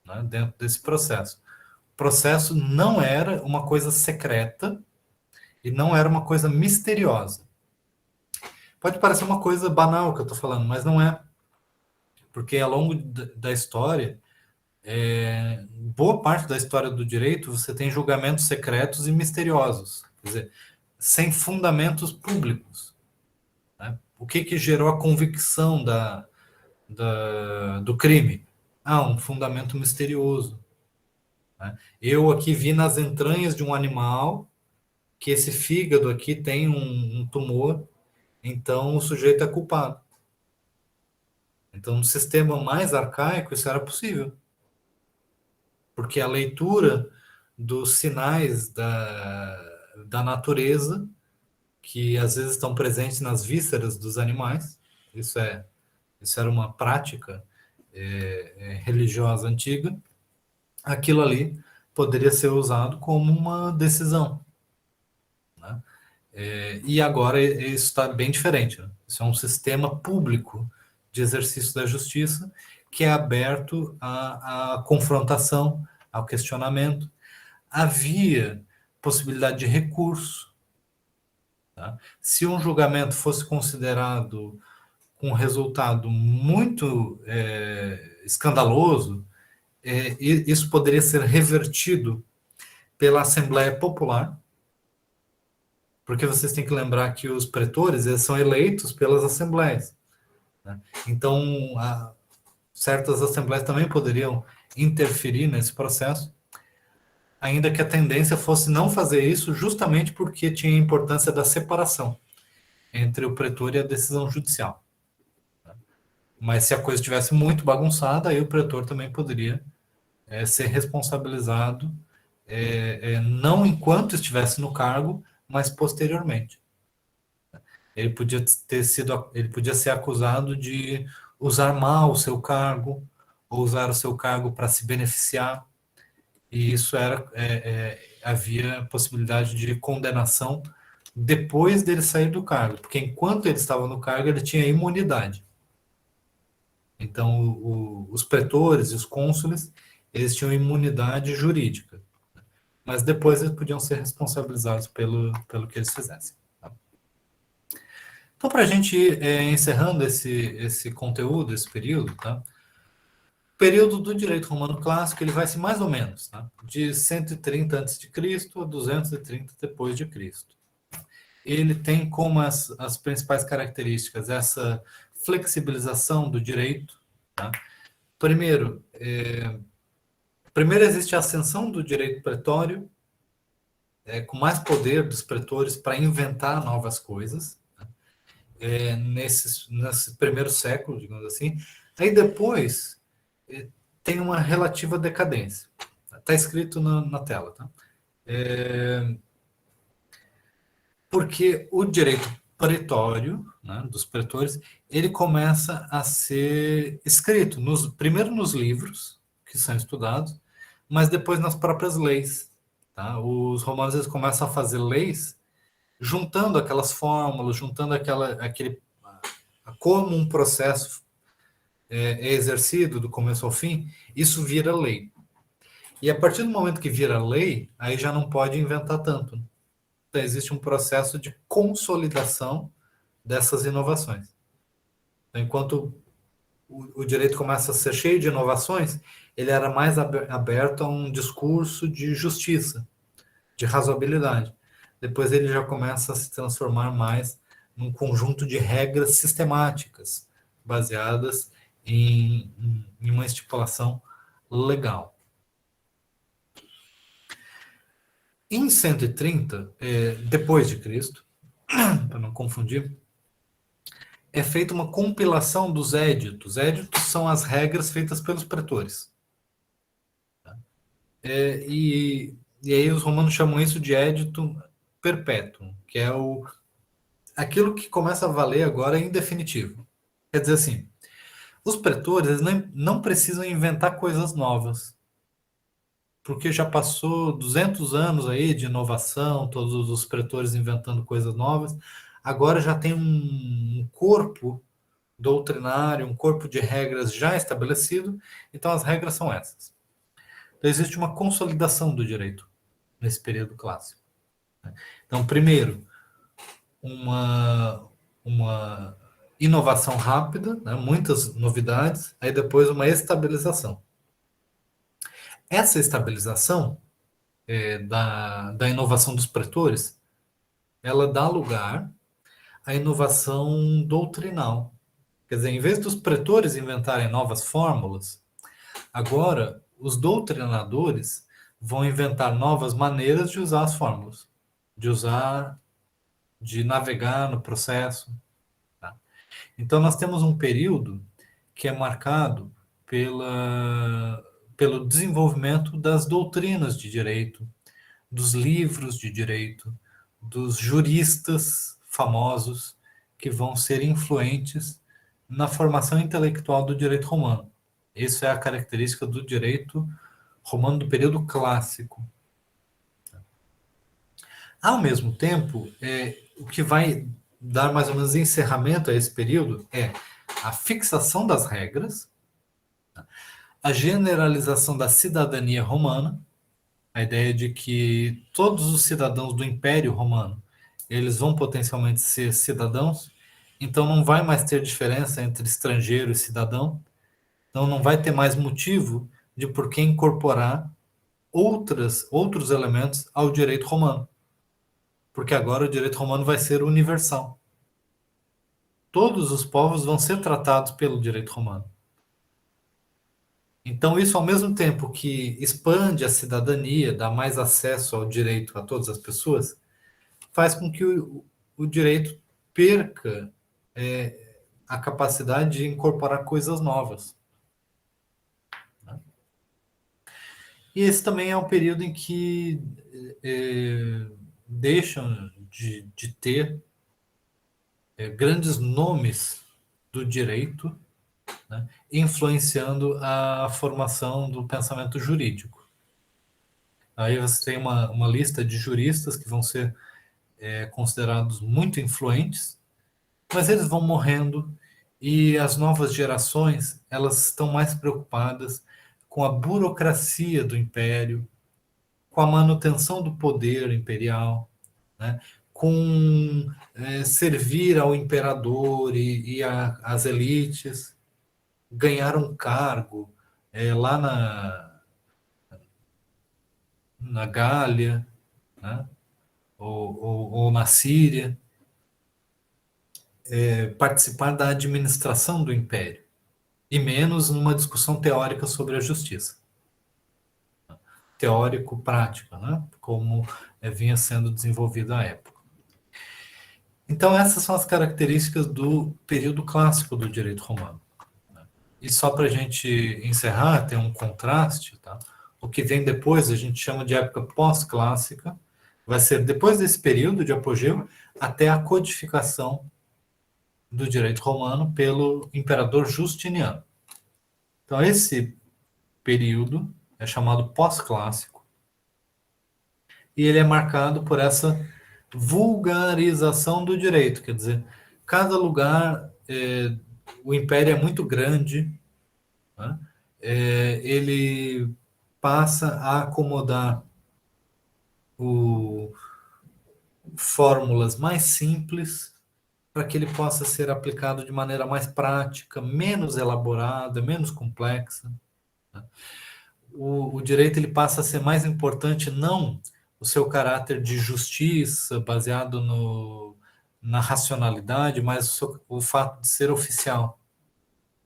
né, dentro desse processo. O processo não era uma coisa secreta e não era uma coisa misteriosa. Pode parecer uma coisa banal que eu estou falando, mas não é. Porque ao longo da história, boa parte da história do direito, você tem julgamentos secretos e misteriosos. Quer dizer, sem fundamentos públicos. Né? O que gerou a convicção do crime? Um fundamento misterioso. Né? Eu aqui vi nas entranhas de um animal que esse fígado aqui tem um tumor, então o sujeito é culpado. Então, no sistema mais arcaico, isso era possível. Porque a leitura dos sinais da natureza, que às vezes estão presentes nas vísceras dos animais, isso era uma prática religiosa antiga, aquilo ali poderia ser usado como uma decisão. Né? E agora isso está bem diferente. Né? Isso é um sistema público de exercício da justiça que é aberto à confrontação, ao questionamento. Havia possibilidade de recurso. Tá? Se um julgamento fosse considerado com um resultado muito escandaloso, isso poderia ser revertido pela Assembleia Popular, porque vocês têm que lembrar que os pretores eles são eleitos pelas assembleias. Né? Então, certas assembleias também poderiam interferir nesse processo, ainda que a tendência fosse não fazer isso justamente porque tinha a importância da separação entre o pretor e a decisão judicial. Mas se a coisa estivesse muito bagunçada, aí o pretor também poderia ser responsabilizado, não enquanto estivesse no cargo, mas posteriormente. Ele podia ser acusado de usar mal o seu cargo, ou usar o seu cargo para se beneficiar, e isso havia possibilidade de condenação depois dele sair do cargo, porque enquanto ele estava no cargo, ele tinha imunidade. Então, os pretores e os cônsules, eles tinham imunidade jurídica, mas depois eles podiam ser responsabilizados pelo que eles fizessem. Tá? Então, para a gente ir encerrando esse conteúdo, esse período, tá? período do direito romano clássico, ele vai ser mais ou menos, tá? De 130 a.C. a 230 depois de Cristo. Ele tem como as principais características essa flexibilização do direito, tá? Primeiro existe a ascensão do direito pretório, com mais poder dos pretores para inventar novas coisas, nesse primeiro século, digamos assim. Aí depois tem uma relativa decadência. Está escrito na tela, tá? Porque o direito pretório, né, dos pretores, ele começa a ser escrito primeiro nos livros que são estudados, mas depois nas próprias leis. Tá? Os romanos eles começam a fazer leis juntando aquelas fórmulas, juntando como um processo é exercido do começo ao fim, isso vira lei. E a partir do momento que vira lei, aí já não pode inventar tanto. Então, existe um processo de consolidação dessas inovações. Então, enquanto o direito começa a ser cheio de inovações, ele era mais aberto a um discurso de justiça, de razoabilidade. Depois ele já começa a se transformar mais num conjunto de regras sistemáticas, baseadas em uma estipulação legal. Em 130, depois de Cristo, para não confundir, é feita uma compilação dos éditos. Éditos são as regras feitas pelos pretores. E aí os romanos chamam isso de édito perpétuo, que é aquilo que começa a valer agora em definitivo. Quer dizer assim, os pretores eles não precisam inventar coisas novas, porque já passou 200 anos aí de inovação, todos os pretores inventando coisas novas, agora já tem um corpo doutrinário, um corpo de regras já estabelecido, então as regras são essas. Então existe uma consolidação do direito nesse período clássico. Então, primeiro, uma inovação rápida, né, muitas novidades, aí depois uma estabilização. Essa estabilização da inovação dos pretores, ela dá lugar à inovação doutrinal. Quer dizer, em vez dos pretores inventarem novas fórmulas, agora os doutrinadores vão inventar novas maneiras de usar as fórmulas, de navegar no processo. Tá? Então, nós temos um período que é marcado pelo desenvolvimento das doutrinas de direito, dos livros de direito, dos juristas famosos que vão ser influentes na formação intelectual do direito romano. Isso é a característica do direito romano do período clássico. Ao mesmo tempo, o que vai dar mais ou menos encerramento a esse período é a fixação das regras, a generalização da cidadania romana, a ideia de que todos os cidadãos do Império Romano, eles vão potencialmente ser cidadãos, então não vai mais ter diferença entre estrangeiro e cidadão, então não vai ter mais motivo de por que incorporar outros elementos ao direito romano, porque agora o direito romano vai ser universal. Todos os povos vão ser tratados pelo direito romano. Então, isso, ao mesmo tempo que expande a cidadania, dá mais acesso ao direito a todas as pessoas, faz com que o direito perca a capacidade de incorporar coisas novas. E esse também é um período em que deixam de ter grandes nomes do direito, né, influenciando a formação do pensamento jurídico. Aí você tem uma lista de juristas que vão ser considerados muito influentes, mas eles vão morrendo e as novas gerações elas estão mais preocupadas com a burocracia do império, com a manutenção do poder imperial, né, com servir ao imperador e às elites, ganhar um cargo, lá na Gália, né? ou na Síria, participar da administração do império, e menos numa discussão teórica sobre a justiça. Teórico-prática, né? Como vinha sendo desenvolvido à época. Então, essas são as características do período clássico do direito romano. E só para a gente encerrar, tem um contraste, tá? O que vem depois, a gente chama de época pós-clássica, vai ser depois desse período de apogeu até a codificação do direito romano pelo imperador Justiniano. Então, esse período é chamado pós-clássico, e ele é marcado por essa vulgarização do direito, quer dizer, cada lugar, o império é muito grande, né? Ele passa a acomodar fórmulas mais simples para que ele possa ser aplicado de maneira mais prática, menos elaborada, menos complexa. O direito ele passa a ser mais importante, não o seu caráter de justiça, baseado na racionalidade, mas o fato de ser oficial,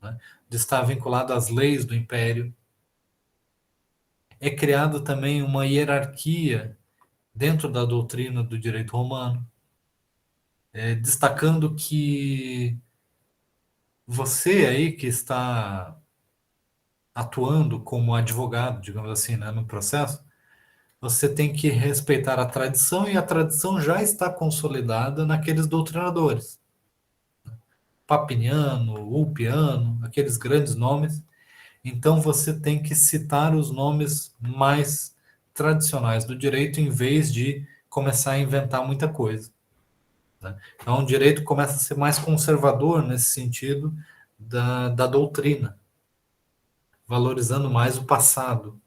né? De estar vinculado às leis do império. É criado também uma hierarquia dentro da doutrina do direito romano, destacando que você aí que está atuando como advogado, digamos assim, né, no processo, você tem que respeitar a tradição, e a tradição já está consolidada naqueles doutrinadores. Papiniano, Ulpiano, aqueles grandes nomes. Então você tem que citar os nomes mais tradicionais do direito em vez de começar a inventar muita coisa, né? Então o direito começa a ser mais conservador nesse sentido da doutrina, valorizando mais o passado.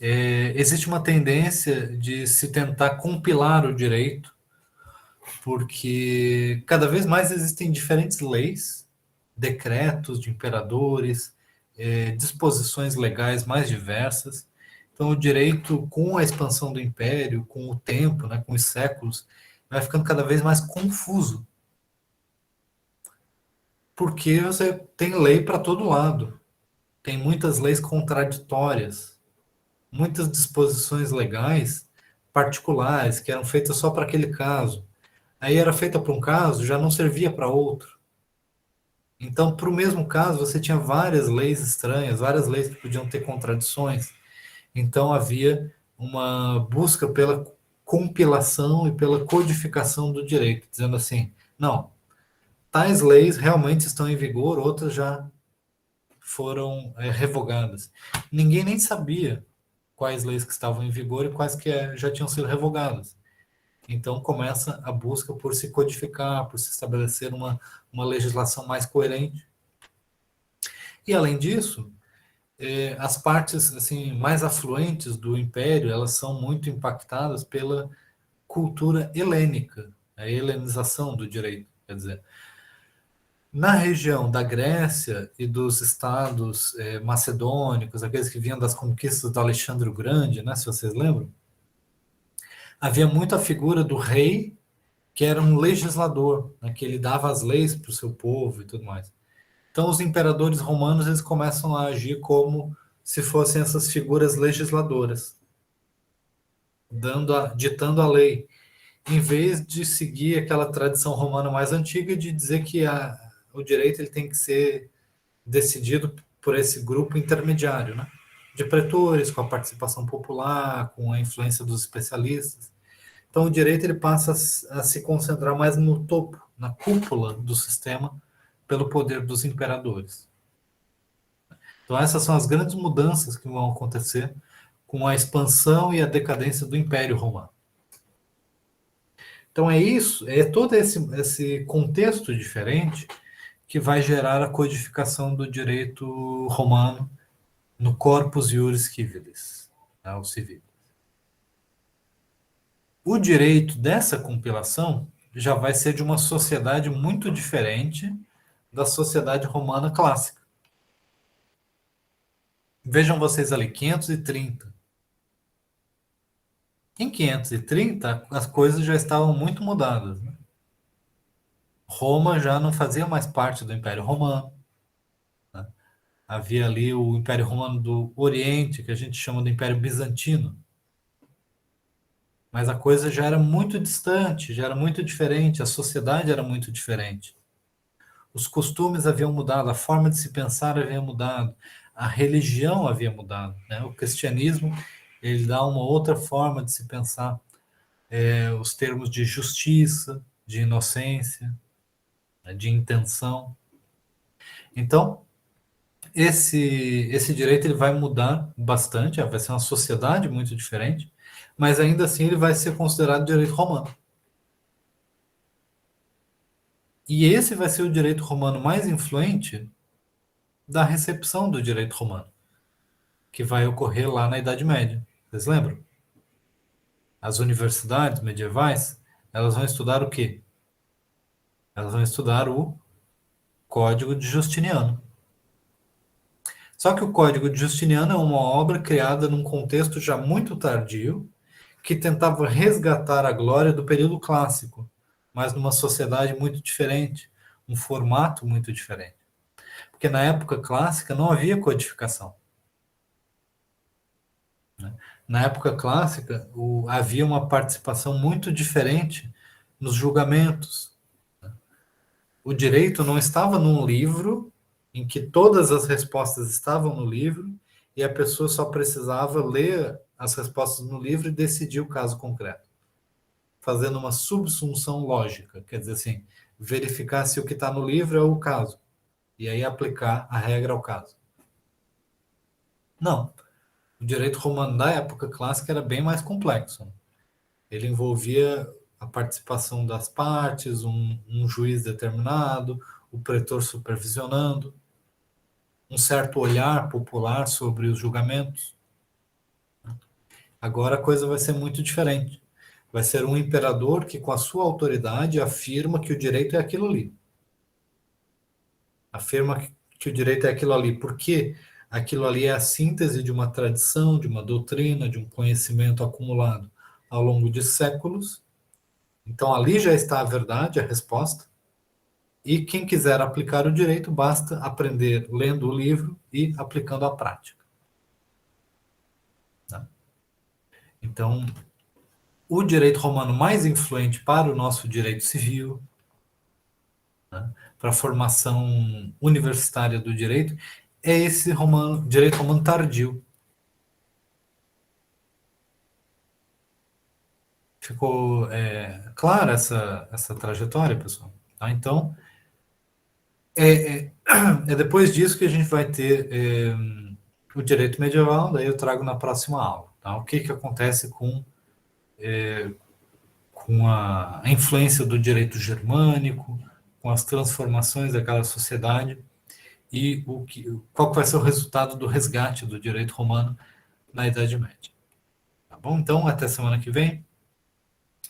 Existe uma tendência de se tentar compilar o direito, porque cada vez mais existem diferentes leis, decretos de imperadores, disposições legais mais diversas. Então, o direito, com a expansão do império, com o tempo, né, com os séculos, vai ficando cada vez mais confuso. Porque você tem lei para todo lado. Tem muitas leis contraditórias, muitas disposições legais particulares que eram feitas só para aquele caso. Aí era feita para um caso, já não servia para outro. Então, para o mesmo caso, você tinha várias leis estranhas, várias leis que podiam ter contradições. Então, havia uma busca pela compilação e pela codificação do direito, dizendo assim, não, tais leis realmente estão em vigor, outras já foram revogadas. Ninguém nem sabia quais leis que estavam em vigor e quais que já tinham sido revogadas. Então começa a busca por se codificar, por se estabelecer uma legislação mais coerente. E além disso, as partes assim mais afluentes do império, elas são muito impactadas pela cultura helênica, a helenização do direito. Quer dizer, na região da Grécia e dos estados macedônicos, aqueles que vinham das conquistas do Alexandre o Grande, né, se vocês lembram, havia muito a figura do rei, que era um legislador, né, que ele dava as leis para o seu povo e tudo mais. Então, os imperadores romanos eles começam a agir como se fossem essas figuras legisladoras, ditando a lei, em vez de seguir aquela tradição romana mais antiga de dizer que o direito ele tem que ser decidido por esse grupo intermediário, né? De pretores, com a participação popular, com a influência dos especialistas. Então, o direito ele passa a se concentrar mais no topo, na cúpula do sistema, pelo poder dos imperadores. Então, essas são as grandes mudanças que vão acontecer com a expansão e a decadência do Império Romano. Então, é todo esse contexto diferente que vai gerar a codificação do direito romano no Corpus Iuris Civilis, tá? O civil. O direito dessa compilação já vai ser de uma sociedade muito diferente da sociedade romana clássica. Vejam vocês ali, 530. Em 530, as coisas já estavam muito mudadas, né? Roma já não fazia mais parte do Império Romano. Né? Havia ali o Império Romano do Oriente, que a gente chama de Império Bizantino. Mas a coisa já era muito distante, já era muito diferente, a sociedade era muito diferente. Os costumes haviam mudado, a forma de se pensar havia mudado, a religião havia mudado, né? O cristianismo, ele dá uma outra forma de se pensar, os termos de justiça, de inocência, né? De intenção. Então, esse direito ele vai mudar bastante, vai ser uma sociedade muito diferente, mas ainda assim ele vai ser considerado direito romano. E esse vai ser o direito romano mais influente da recepção do direito romano, que vai ocorrer lá na Idade Média. Vocês lembram? As universidades medievais, elas vão estudar o quê? Elas vão estudar o Código de Justiniano. Só que o Código de Justiniano é uma obra criada num contexto já muito tardio, que tentava resgatar a glória do período clássico, mas numa sociedade muito diferente, um formato muito diferente. Porque na época clássica não havia codificação. Né? Na época clássica, havia uma participação muito diferente nos julgamentos. Né? O direito não estava num livro em que todas as respostas estavam no livro e a pessoa só precisava ler as respostas no livro e decidir o caso concreto, fazendo uma subsunção lógica, quer dizer assim, verificar se o que está no livro é o caso, e aí aplicar a regra ao caso. Não. O direito romano da época clássica era bem mais complexo. Ele envolvia a participação das partes, um juiz determinado, o pretor supervisionando, um certo olhar popular sobre os julgamentos. Agora a coisa vai ser muito diferente. Vai ser um imperador que, com a sua autoridade, afirma que o direito é aquilo ali. Afirma que o direito é aquilo ali. Por quê? Aquilo ali é a síntese de uma tradição, de uma doutrina, de um conhecimento acumulado ao longo de séculos. Então, ali já está a verdade, a resposta. E quem quiser aplicar o direito, basta aprender lendo o livro e aplicando à prática. Tá? Então, o direito romano mais influente para o nosso direito civil, né, para a formação universitária do direito, é esse direito romano tardio. Ficou clara essa trajetória, pessoal? Tá? Então, é depois disso que a gente vai ter o direito medieval, daí eu trago na próxima aula. Tá? O que acontece com a influência do direito germânico, com as transformações daquela sociedade e qual vai ser o resultado do resgate do direito romano na Idade Média. Tá bom? Então, até semana que vem.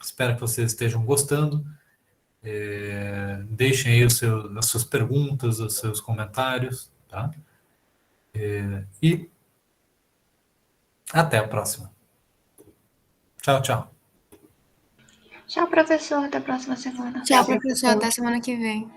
Espero que vocês estejam gostando. Deixem aí as suas perguntas, os seus comentários. Tá? E até a próxima. Tchau, tchau. Tchau, professor. Até a próxima semana. Tchau, professor. Até semana que vem.